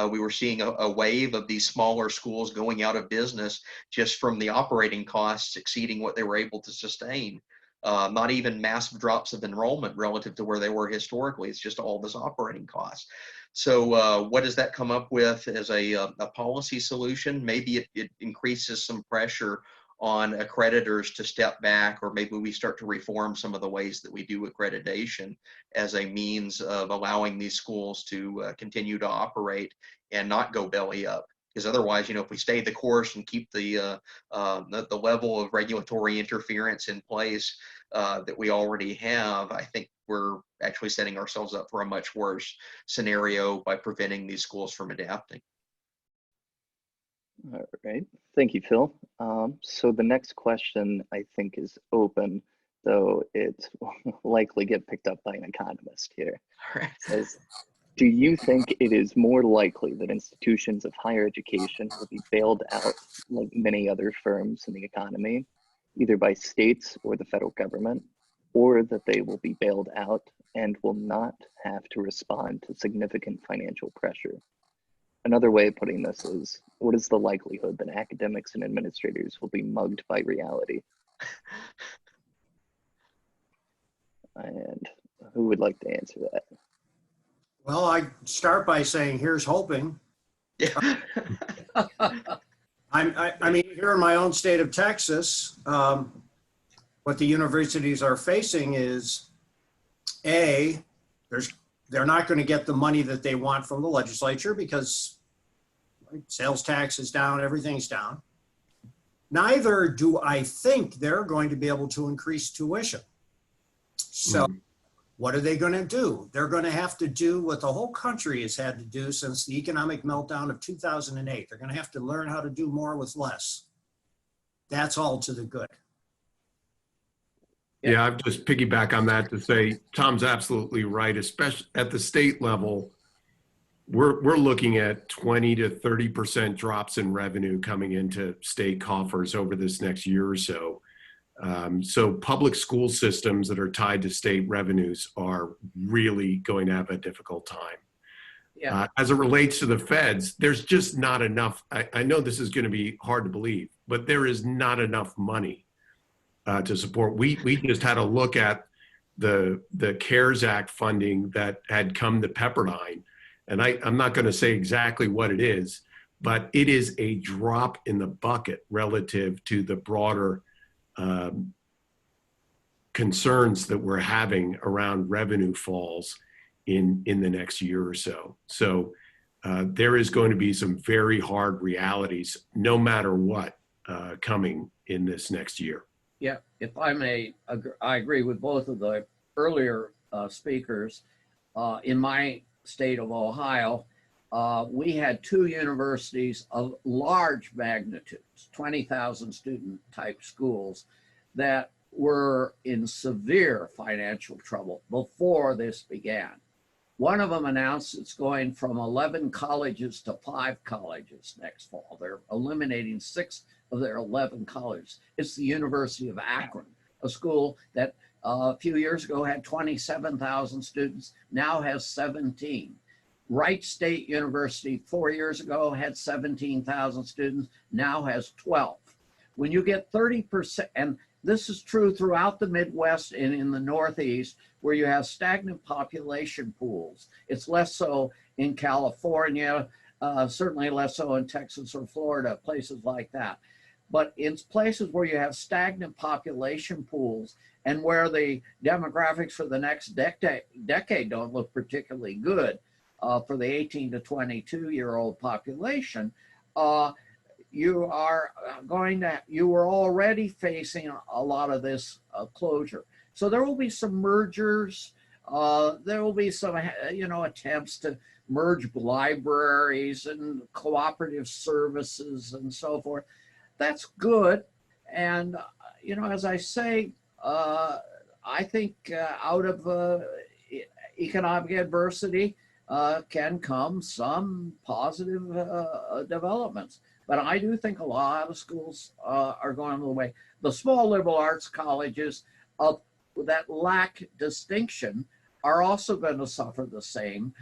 we were seeing a wave of these smaller schools going out of business just from the operating costs exceeding what they were able to sustain. Not even massive drops of enrollment relative to where they were historically. It's just all this operating costs. So what does that come up with as a policy solution? Maybe it increases some pressure on accreditors to step back, or maybe we start to reform some of the ways that we do accreditation as a means of allowing these schools to continue to operate and not go belly up. Because otherwise, if we stay the course and keep the level of regulatory interference in place that we already have, I think we're actually setting ourselves up for a much worse scenario by preventing these schools from adapting. All right, thank you, Phil. So the next question I think is open, though it will likely get picked up by an economist here. It says, do you think it is more likely that institutions of higher education will be bailed out like many other firms in the economy, either by states or the federal government, or that they will be bailed out and will not have to respond to significant financial pressure? Another way of putting this is, what is the likelihood that academics and administrators will be mugged by reality? And who would like to answer that? Well, I start by saying, here's hoping. I mean, here in my own state of Texas, what the universities are facing is, they're not going to get the money that they want from the legislature because sales tax is down, everything's down. Neither do I think they're going to be able to increase tuition. So what are they going to do? They're going to have to do what the whole country has had to do since the economic meltdown of 2008. They're going to have to learn how to do more with less. That's all to the good. Yeah, I've just piggyback on that to say Tom's absolutely right, especially at the state level. We're looking at 20 to 30% drops in revenue coming into state coffers over this next year or so. So public school systems that are tied to state revenues are really going to have a difficult time. Yeah. As it relates to the feds, there's just not enough. I know this is going to be hard to believe, but there is not enough money to support. We just had a look at the CARES Act funding that had come to Pepperdine. And I'm not going to say exactly what it is, but it is a drop in the bucket relative to the broader concerns that we're having around revenue falls in the next year or so. So there is going to be some very hard realities, no matter what, coming in this next year. Yeah, if I may, I agree with both of the earlier speakers. In my state of Ohio, we had two universities of large magnitudes, 20,000 student type schools, that were in severe financial trouble before this began. One of them announced it's going from 11 colleges to 5 colleges next fall. They're eliminating 6 of their 11 colleges. It's the University of Akron, a school that a few years ago had 27,000 students, now has 17. Wright State University 4 years ago had 17,000 students, now has 12. When you get 30%, and this is true throughout the Midwest and in the Northeast, where you have stagnant population pools. It's less so in California, certainly less so in Texas or Florida, places like that. But in places where you have stagnant population pools and where the demographics for the next decade don't look particularly good for the 18 to 22-year-old population, you are already facing a lot of this closure. So there will be some mergers. There will be some, attempts to merge libraries and cooperative services and so forth. That's good. And, as I say, I think out of economic adversity can come some positive developments. But I do think a lot of schools are going the way. The small liberal arts colleges that lack distinction are also going to suffer the same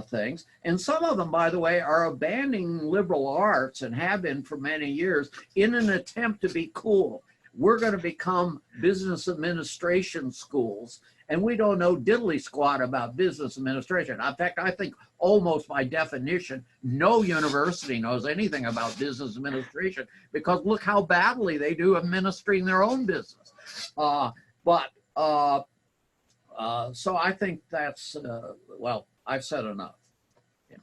things. And some of them, by the way, are abandoning liberal arts and have been for many years in an attempt to be cool. We're going to become business administration schools, and we don't know diddly squat about business administration. In fact, I think almost by definition, no university knows anything about business administration, because look how badly they do administering their own business. So I think that's, well, I've said enough. Yeah.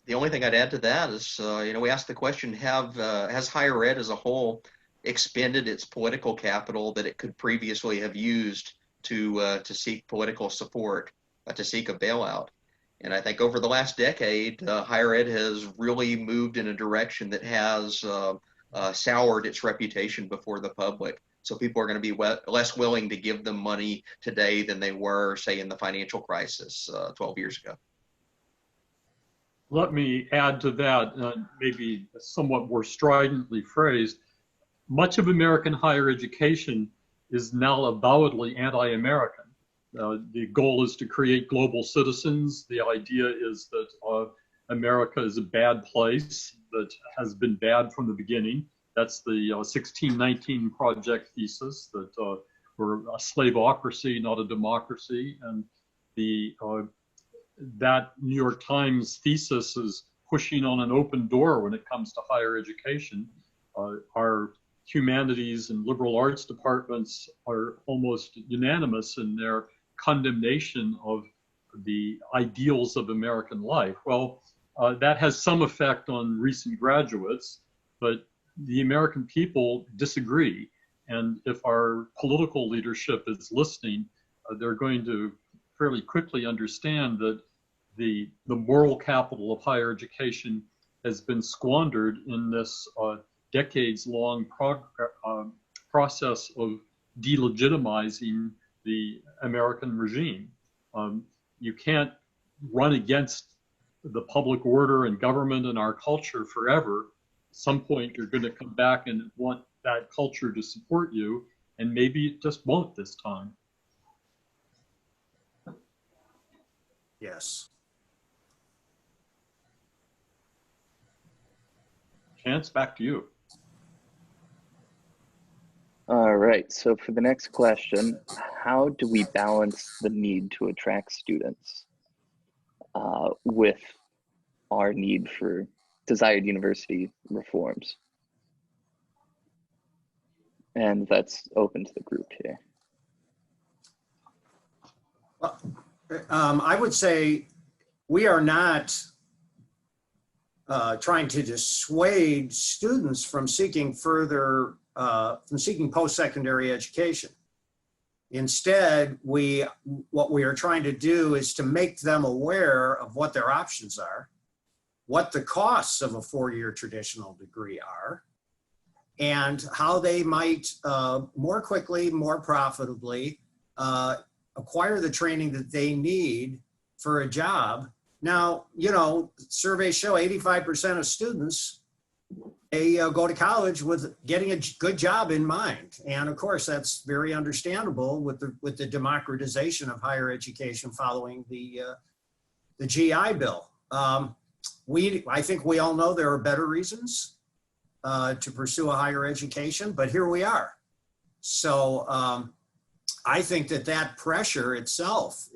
The only thing I'd add to that is, we asked the question, has higher ed as a whole expended its political capital that it could previously have used to seek political support, to seek a bailout? And I think over the last decade, higher ed has really moved in a direction that has soured its reputation before the public. So people are going to be less willing to give them money today than they were, say, in the financial crisis 12 years ago. Let me add to that, maybe somewhat more stridently phrased. Much of American higher education is now avowedly anti-American. The goal is to create global citizens. The idea is that America is a bad place that has been bad from the beginning. That's the 1619 Project thesis, that we're a slaveocracy, not a democracy. And that New York Times thesis is pushing on an open door when it comes to higher education. Our humanities and liberal arts departments are almost unanimous in their condemnation of the ideals of American life. Well, that has some effect on recent graduates, but the American people disagree. And if our political leadership is listening, they're going to fairly quickly understand that the moral capital of higher education has been squandered in this decades-long process of delegitimizing the American regime. You can't run against the public order and government and our culture forever. At some point, you're going to come back and want that culture to support you, and maybe it just won't this time. Yes. Chance, back to you. All right, so for the next question, how do we balance the need to attract students with our need for desired university reforms? And that's open to the group here. I would say we are not trying to dissuade students from seeking post-secondary education. Instead, what we are trying to do is to make them aware of what their options are, what the costs of a four-year traditional degree are, and how they might more quickly, more profitably acquire the training that they need for a job. Now, you know, surveys show 85% of students, they go to college with getting a good job in mind. And of course, that's very understandable with the democratization of higher education following the GI Bill. I think we all know there are better reasons to pursue a higher education, but here we are. So I think that pressure itself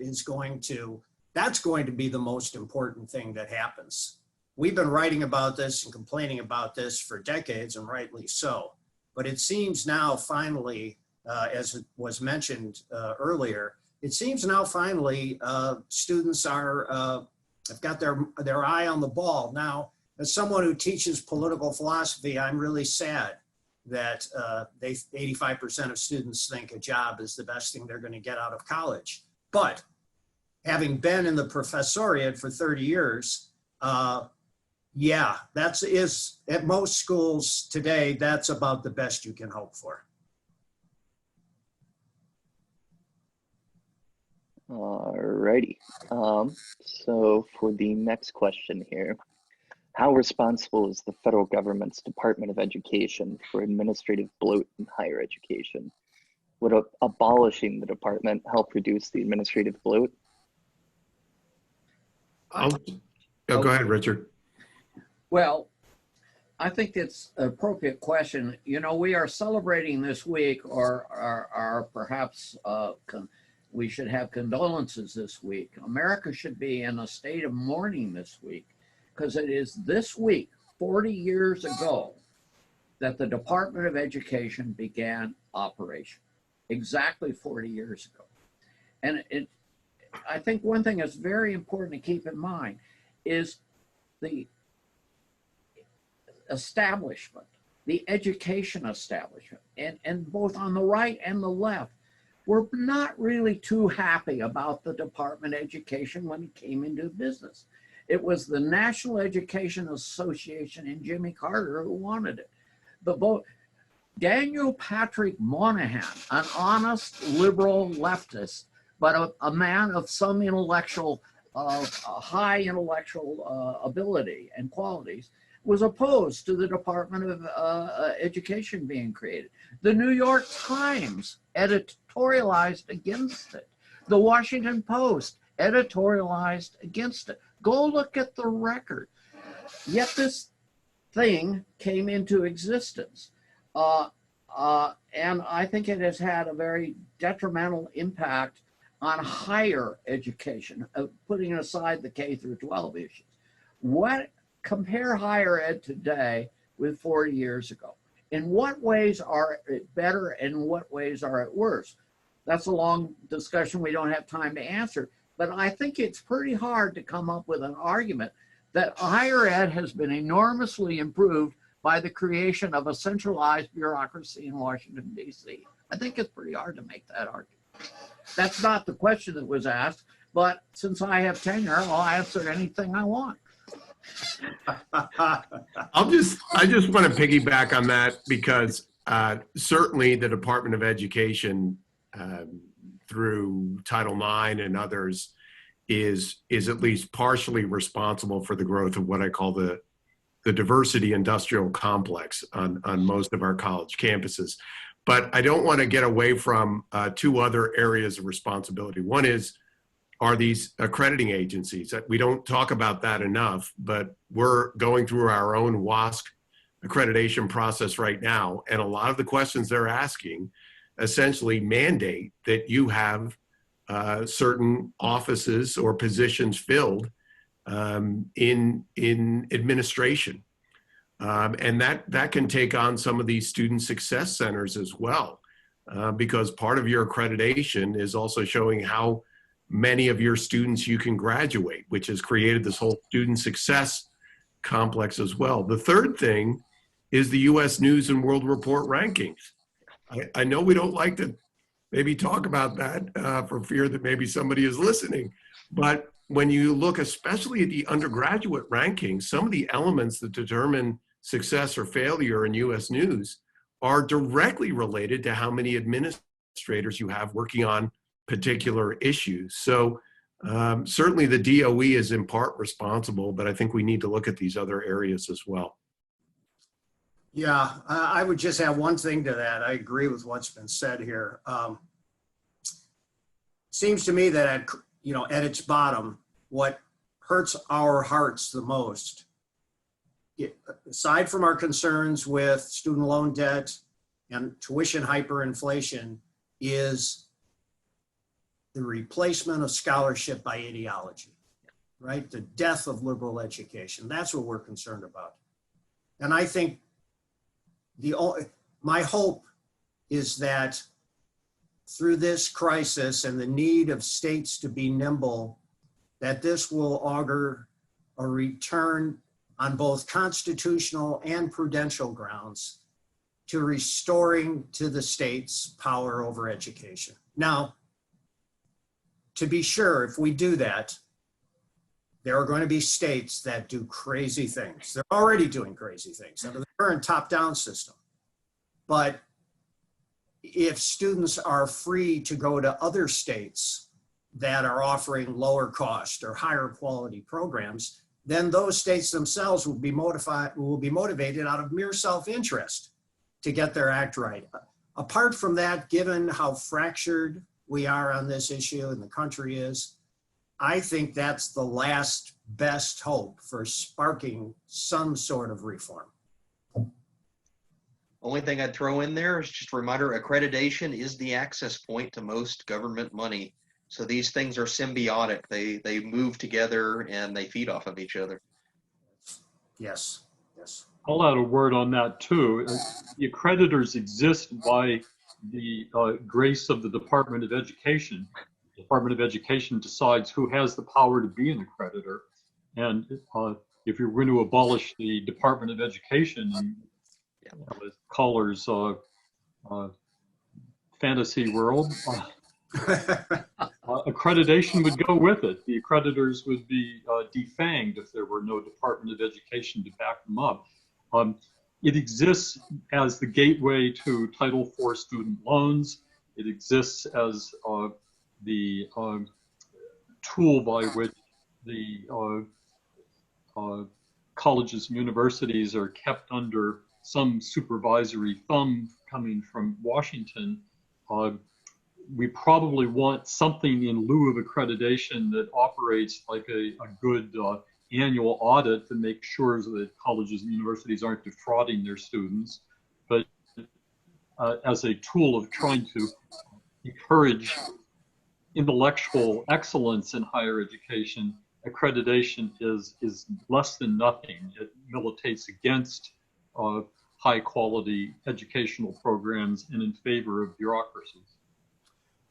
that's going to be the most important thing that happens. We've been writing about this and complaining about this for decades, and rightly so. But it seems now finally, as it was mentioned earlier, it seems now finally students have got their eye on the ball. Now, as someone who teaches political philosophy, I'm really sad that 85% of students think a job is the best thing they're going to get out of college. But having been in the professoriate for 30 years, yeah, at most schools today, that's about the best you can hope for. All righty. So for the next question here, how responsible is the federal government's Department of Education for administrative bloat in higher education? Would abolishing the department help reduce the administrative bloat? Go ahead, Richard. Well, I think it's an appropriate question. You know, we are celebrating this week, or perhaps we should have condolences this week. America should be in a state of mourning this week, because it is this week, 40 years ago, that the Department of Education began operation. Exactly 40 years ago. And I think one thing that's very important to keep in mind is the establishment, the education establishment, and both on the right and the left, were not really too happy about the Department of Education when it came into business. It was the National Education Association and Jimmy Carter who wanted it. Daniel Patrick Moynihan, an honest liberal leftist, but a man of some intellectual, high intellectual ability and qualities, was opposed to the Department of Education being created. The New York Times editorialized against it. The Washington Post editorialized against it. Go look at the record. Yet this thing came into existence. And I think it has had a very detrimental impact on higher education, putting aside the K through 12 issues. Compare higher ed today with 40 years ago. In what ways are it better and in what ways are it worse? That's a long discussion we don't have time to answer, but I think it's pretty hard to come up with an argument that higher ed has been enormously improved by the creation of a centralized bureaucracy in Washington, D.C. I think it's pretty hard to make that argument. That's not the question that was asked, but since I have tenure, I'll answer anything I want. I just want to piggyback on that because certainly the Department of Education through Title IX and others is at least partially responsible for the growth of what I call the diversity industrial complex on most of our college campuses. But I don't want to get away from two other areas of responsibility. One are these accrediting agencies. We don't talk about that enough, but we're going through our own WASC accreditation process right now. And a lot of the questions they're asking essentially mandate that you have certain offices or positions filled in administration. And that can take on some of these student success centers as well, because part of your accreditation is also showing how many of your students you can graduate, which has created this whole student success complex as well. The third thing is the U.S. News and World Report rankings. I know we don't like to maybe talk about that for fear that maybe somebody is listening, but when you look especially at the undergraduate rankings, some of the elements that determine success or failure in U.S. News are directly related to how many administrators you have working on particular issues. So certainly the DOE is in part responsible, but I think we need to look at these other areas as well. Yeah, I would just add one thing to that. I agree with what's been said here. Seems to me that at its bottom, what hurts our hearts the most, aside from our concerns with student loan debt and tuition hyperinflation, is the replacement of scholarship by ideology, right? The death of liberal education. That's what we're concerned about. And I think my hope is that through this crisis and the need of states to be nimble, that this will augur a return on both constitutional and prudential grounds to restoring to the states power over education. Now, to be sure, if we do that, there are going to be states that do crazy things. They're already doing crazy things under the current top-down system. But if students are free to go to other states that are offering lower cost or higher quality programs, then those states themselves will be motivated out of mere self-interest to get their act right. Apart from that, given how fractured we are on this issue and the country is, I think that's the last best hope for sparking some sort of reform. Only thing I'd throw in there is just a reminder, accreditation is the access point to most government money. So these things are symbiotic. They move together and they feed off of each other. Yes, yes. I'll add a word on that too. The accreditors exist by the grace of the Department of Education. The Department of Education decides who has the power to be an accreditor. And if you're going to abolish the Department of Education and Color's fantasy world, accreditation would go with it. The accreditors would be defanged if there were no Department of Education to back them up. It exists as the gateway to Title IV student loans. It exists as the tool by which the colleges and universities are kept under some supervisory thumb coming from Washington. We probably want something in lieu of accreditation that operates like a good annual audit to make sure that colleges and universities aren't defrauding their students, but as a tool of trying to encourage intellectual excellence in higher education, accreditation is less than nothing. It militates against high quality educational programs and in favor of bureaucracies.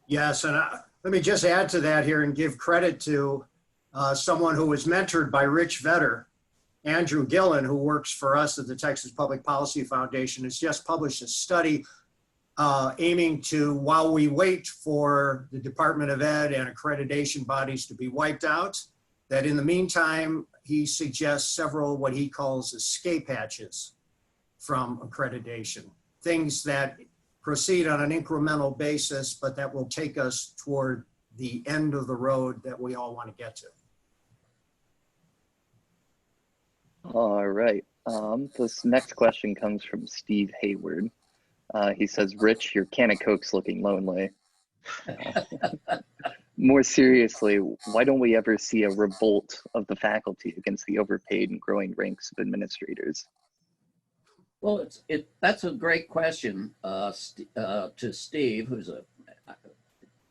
Yes, and let me just add to that here and give credit to someone who was mentored by Rich Vedder. Andrew Gillen, who works for us at the Texas Public Policy Foundation, has just published a study aiming to, while we wait for the Department of Ed and accreditation bodies to be wiped out, that in the meantime, he suggests several what he calls escape hatches from accreditation, things that proceed on an incremental basis, but that will take us toward the end of the road that we all want to get to. All right. This next question comes from Steve Hayward. He says, Rich, your can of Coke's looking lonely. More seriously, why don't we ever see a revolt of the faculty against the overpaid and growing ranks of administrators? Well, that's a great question to Steve, who's a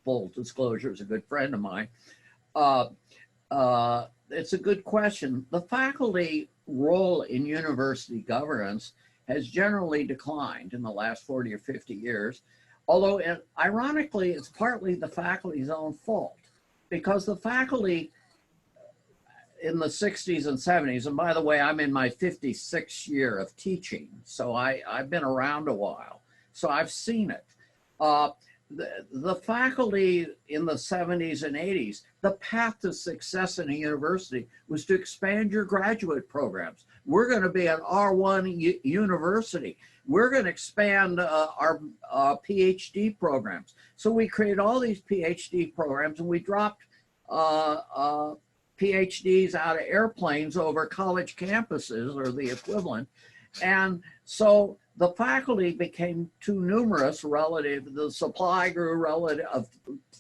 full disclosure, is a good friend of mine. It's a good question. The faculty role in university governance has generally declined in the last 40 or 50 years, although ironically, it's partly the faculty's own fault. because the faculty in the 60s and 70s, and by the way, I'm in my 56th year of teaching, so I've been around a while, so I've seen it. The faculty in the 70s and 80s, the path to success in a university was to expand your graduate programs. We're going to be an R1 university. We're going to expand our PhD programs. So we created all these PhD programs, and we dropped PhDs out of airplanes over college campuses or the equivalent. And so the faculty became too numerous relative, the supply grew relative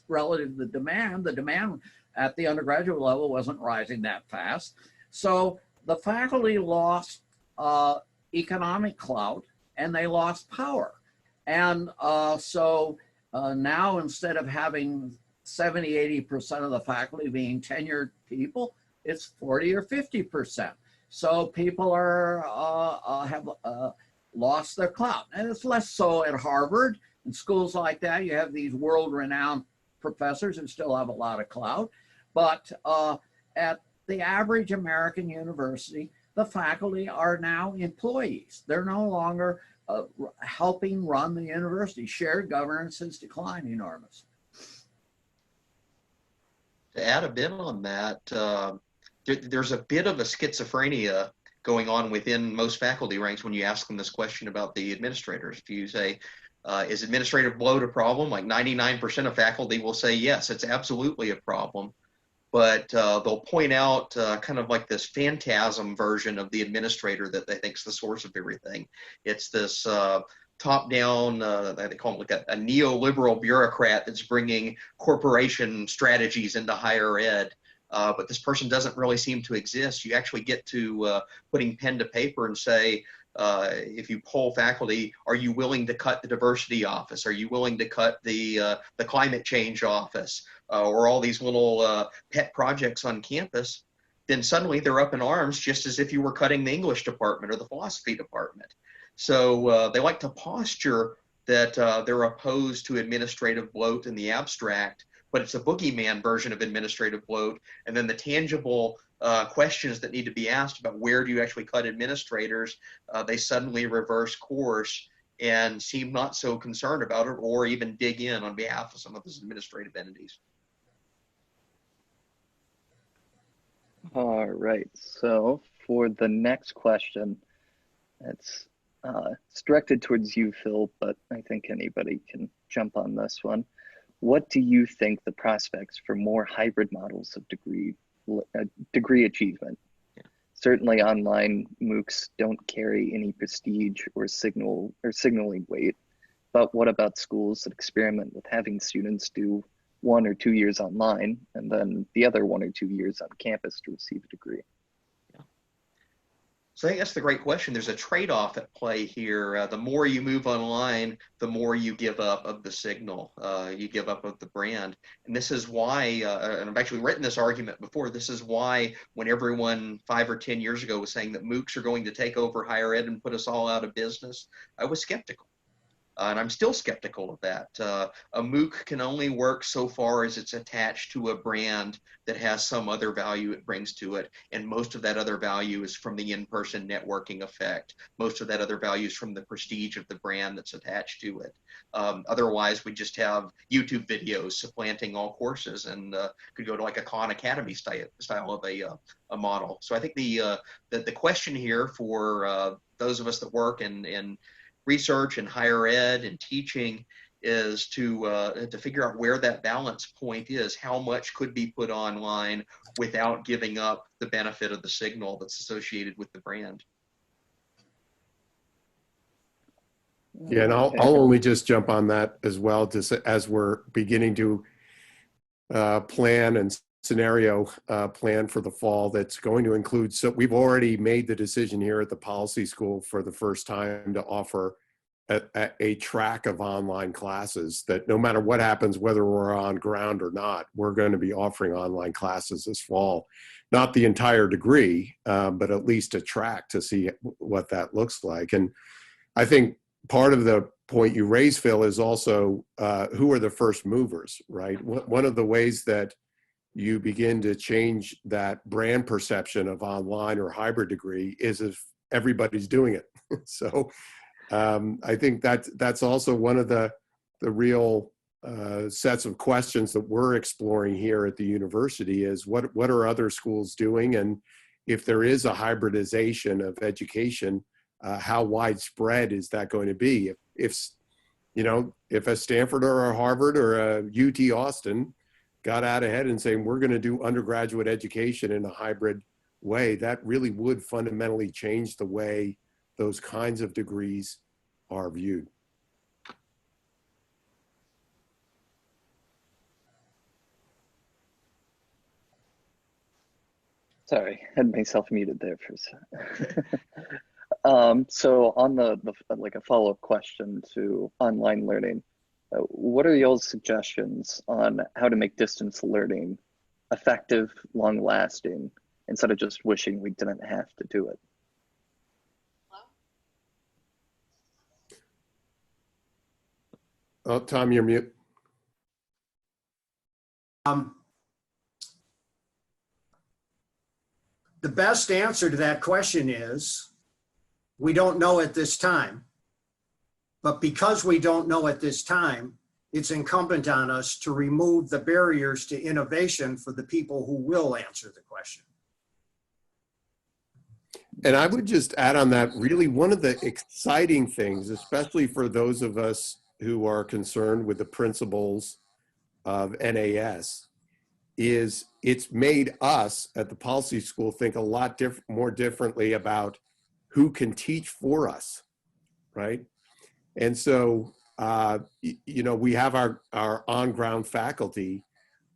to the demand. The demand at the undergraduate level wasn't rising that fast. So the faculty lost economic clout and they lost power. And so now instead of having 70, 80% of the faculty being tenured people, it's 40 or 50%. So people have lost their clout. And it's less so at Harvard and schools like that. You have these world-renowned professors who still have a lot of clout. But at the average American university, the faculty are now employees. They're no longer helping run the university. Shared governance has declined enormously. To add a bit on that, there's a bit of a schizophrenia going on within most faculty ranks when you ask them this question about the administrators. If you say, is administrative bloat a problem? Like 99% of faculty will say, yes, it's absolutely a problem. But they'll point out kind of like this phantasm version of the administrator that they think is the source of everything. It's this top-down, they call it like a neoliberal bureaucrat that's bringing corporation strategies into higher ed. But this person doesn't really seem to exist. You actually get to putting pen to paper and say, if you poll faculty, are you willing to cut the diversity office? Are you willing to cut the climate change office? Or all these little pet projects on campus? Then suddenly they're up in arms, just as if you were cutting the English department or the philosophy department. So they like to posture that they're opposed to administrative bloat in the abstract, but it's a boogeyman version of administrative bloat. And then the tangible questions that need to be asked about where do you actually cut administrators, they suddenly reverse course and seem not so concerned about it or even dig in on behalf of some of those administrative entities. All right, so for the next question, it's directed towards you, Phil, but I think anybody can jump on this one. What do you think the prospects for more hybrid models of degree achievement? Yeah. Certainly online MOOCs don't carry any prestige or signaling weight, but what about schools that experiment with having students do 1 or 2 years online and then the other 1 or 2 years on campus to receive a degree? So I think that's the great question. There's a trade-off at play here. The more you move online, the more you give up of the signal. You give up of the brand. And this is why, and I've actually written this argument before, this is why when everyone 5 or 10 years ago was saying that MOOCs are going to take over higher ed and put us all out of business, I was skeptical. And I'm still skeptical of that. A MOOC can only work so far as it's attached to a brand that has some other value it brings to it. And most of that other value is from the in-person networking effect. Most of that other value is from the prestige of the brand that's attached to it. Otherwise, we just have YouTube videos supplanting all courses and could go to like a Khan Academy style of a model. So I think the question here for those of us that work in research and higher ed and teaching is to figure out where that balance point is. How much could be put online without giving up the benefit of the signal that's associated with the brand? Yeah, and I'll only just jump on that as well, just as we're beginning to plan and scenario plan for the fall that's going to include, so we've already made the decision here at the policy school for the first time to offer a track of online classes that no matter what happens, whether we're on ground or not, we're going to be offering online classes this fall. Not the entire degree, but at least a track to see what that looks like. And I think part of the point you raise, Phil, is also who are the first movers, right? One of the ways that you begin to change that brand perception of online or hybrid degree is if everybody's doing it. So I think that's also one of the real sets of questions that we're exploring here at the university is what are other schools doing? And if there is a hybridization of education, how widespread is that going to be? If a Stanford or a Harvard or a UT Austin got out ahead and saying, we're going to do undergraduate education in a hybrid way, that really would fundamentally change the way those kinds of degrees are viewed. Sorry, I had myself muted there for a second. So on the like a follow-up question to online learning, what are y'all's suggestions on how to make distance learning effective, long-lasting, instead of just wishing we didn't have to do it? Oh, Tom, you're mute. The best answer to that question is, we don't know at this time. But because we don't know at this time, it's incumbent on us to remove the barriers to innovation for the people who will answer the question. And I would just add on that, really one of the exciting things, especially for those of us who are concerned with the principles of NAS, is it's made us at the policy school think a lot more differently about who can teach for us, right? And so, we have our on-ground faculty,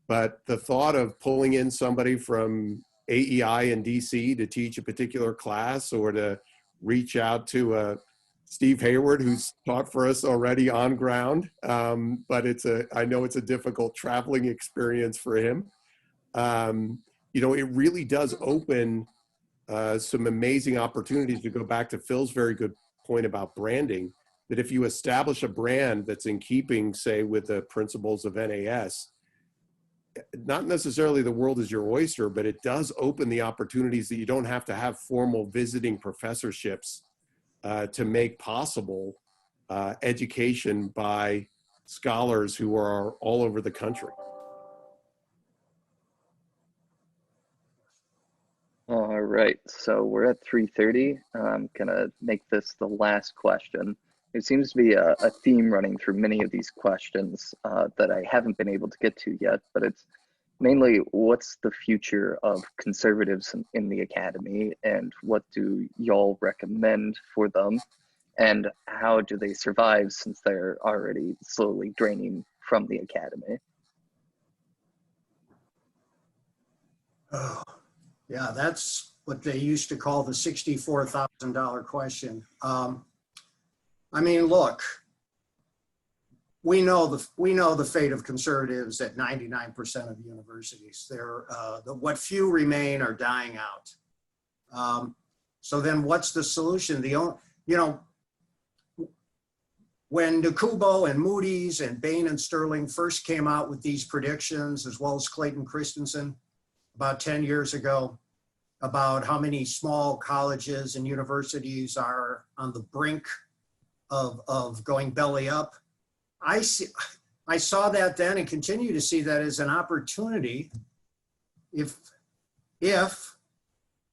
but the thought of pulling in somebody from AEI in DC to teach a particular class, or to reach out to Steve Hayward, who's taught for us already on ground, but I know it's a difficult traveling experience for him. It really does open some amazing opportunities, to go back to Phil's very good point about branding, that if you establish a brand that's in keeping, say, with the principles of NAS, not necessarily the world is your oyster, but it does open the opportunities that you don't have to have formal visiting professorships to make possible education by scholars who are all over the country. All right, so we're at 3:30. I'm gonna make this the last question. There seems to be a theme running through many of these questions that I haven't been able to get to yet, but it's mainly what's the future of conservatives in the academy, and what do y'all recommend for them, and how do they survive since they're already slowly draining from the academy? Oh, yeah, that's what they used to call the $64,000 question. I mean, look, we know the fate of conservatives at 99% of universities. What few remain are dying out. So then what's the solution? When Nakubo and Moody's and Bain and Sterling first came out with these predictions, as well as Clayton Christensen about 10 years ago, about how many small colleges and universities are on the brink of going belly up, I saw that then, and continue to see that as an opportunity. If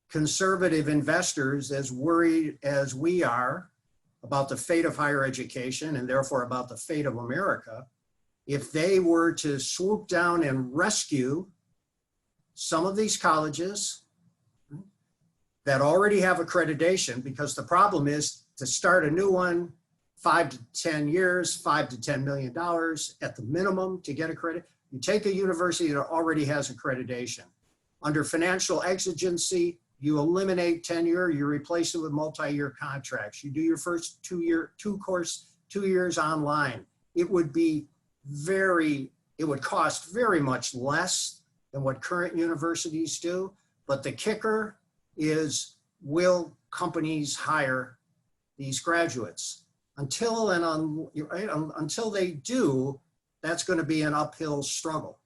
conservative investors, as worried as we are about the fate of higher education, and therefore about the fate of America, if they were to swoop down and rescue some of these colleges that already have accreditation, because the problem is to start a new one, 5 to 10 years, $5 to $10 million at the minimum to get accredited. You take a university that already has accreditation. Under financial exigency, you eliminate tenure, you replace it with multi-year contracts. You do your first 2 years online. It would cost very much less than what current universities do. But the kicker is, will companies hire these graduates? Until they do, that's going to be an uphill struggle.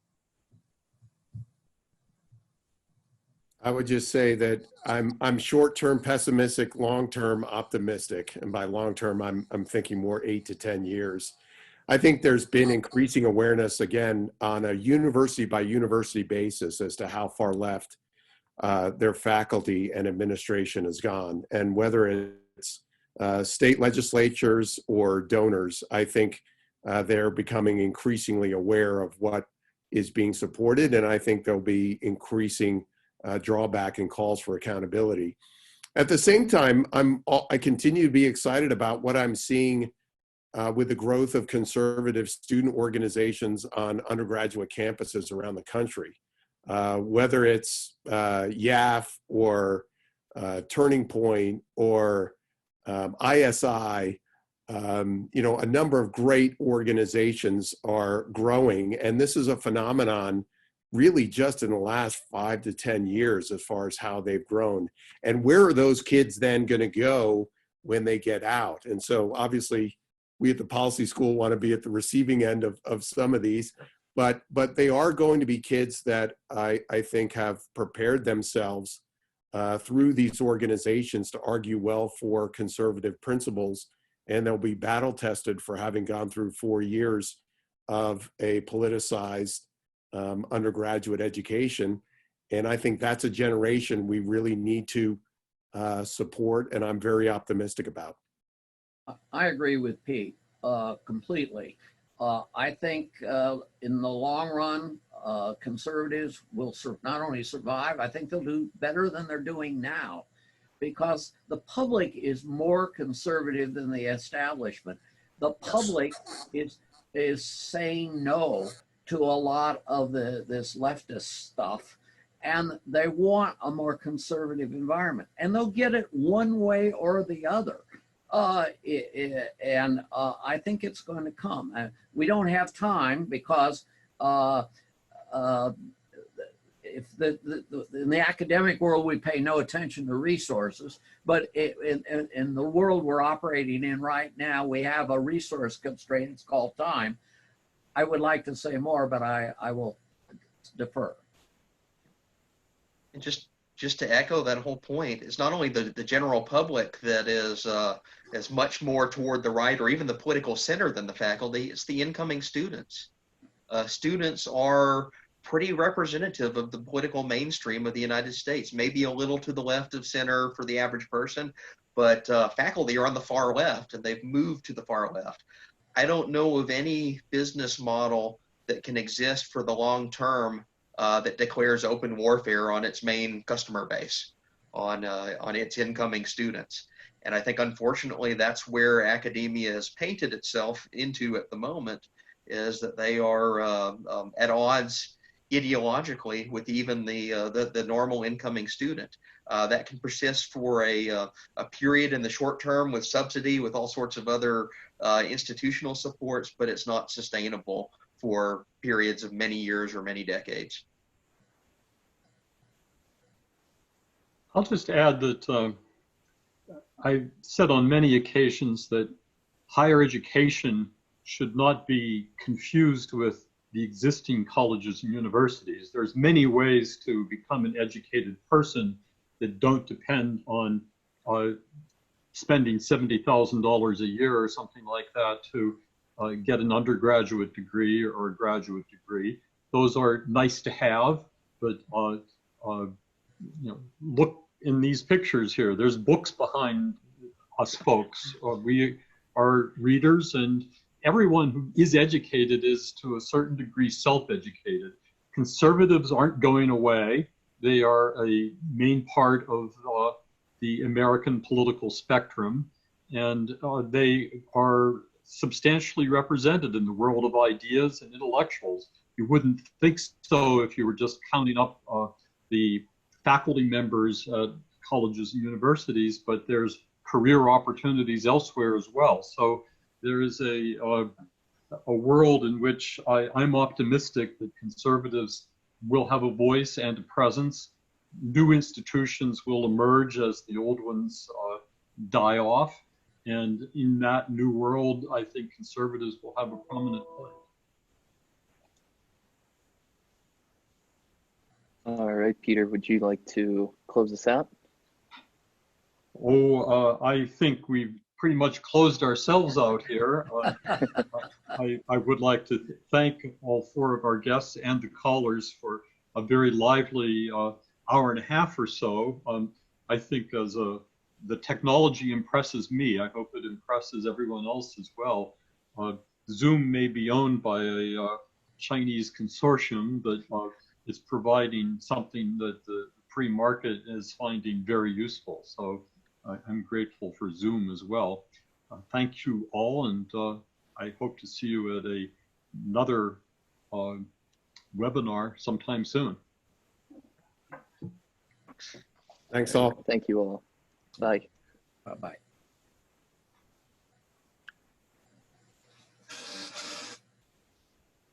I would just say that I'm short-term pessimistic, long-term optimistic, and by long-term I'm thinking more 8 to 10 years. I think there's been increasing awareness again on a university by university basis as to how far left their faculty and administration has gone, and whether it's state legislatures or donors, I think they're becoming increasingly aware of what is being supported, and I think there'll be increasing drawback and calls for accountability. At the same time, I continue to be excited about what I'm seeing with the growth of conservative student organizations on undergraduate campuses around the country, whether it's YAF or Turning Point or ISI. A number of great organizations are growing, and this is a phenomenon really just in the last 5 to 10 years as far as how they've grown. And where are those kids then going to go when they get out? And so obviously we at the policy school want to be at the receiving end of some of these, but they are going to be kids that I think have prepared themselves through these organizations to argue well for conservative principles, and they'll be battle tested for having gone through 4 years of a politicized undergraduate education. And I think that's a generation we really need to support, and I'm very optimistic about. I agree with Pete completely. I think in the long run, conservatives will not only survive, I think they'll do better than they're doing now, because the public is more conservative than the establishment. The public is saying no to a lot of this leftist stuff, and they want a more conservative environment, and they'll get it one way or the other. I think it's going to come. We don't have time because if in the academic world we pay no attention to resources, but in the world we're operating in right now, we have a resource constraint. It's called time. I would like to say more, but I will defer. And just to echo that whole point, it's not only the general public that is much more toward the right or even the political center than the faculty, it's the incoming students. Students are pretty representative of the political mainstream of the United States, maybe a little to the left of center for the average person, but faculty are on the far left, and they've moved to the far left. I don't know of any business model that can exist for the long term that declares open warfare on its main customer base, on its incoming students. And I think, unfortunately, that's where academia has painted itself into at the moment, is that they are at odds ideologically with even the normal incoming student. That can persist for a period in the short term with subsidy, with all sorts of other institutional supports, but it's not sustainable for periods of many years or many decades. I'll just add that I've said on many occasions that higher education should not be confused with the existing colleges and universities. There's many ways to become an educated person that don't depend on spending $70,000 a year or something like that to get an undergraduate degree or a graduate degree. Those are nice to have, but look in these pictures here. There's books behind us folks. We are readers, and everyone who is educated is to a certain degree self-educated. Conservatives aren't going away. They are a main part of the American political spectrum, and they are substantially represented in the world of ideas and intellectuals. You wouldn't think so if you were just counting up the faculty members at colleges and universities, but there's career opportunities elsewhere as well. So there is a world in which I'm optimistic that conservatives will have a voice and a presence. New institutions will emerge as the old ones die off. And in that new world, I think conservatives will have a prominent place. All right, Peter, would you like to close us out? I think we've pretty much closed ourselves out here. I would like to thank all four of our guests and the callers for a very lively hour and a half or so. I think the technology impresses me. I hope it impresses everyone else as well. Zoom may be owned by a Chinese consortium, but it's providing something that the free market is finding very useful. So I'm grateful for Zoom as well. Thank you all, and I hope to see you at another webinar sometime soon. Thanks all. Thank you all. Bye. Bye-bye.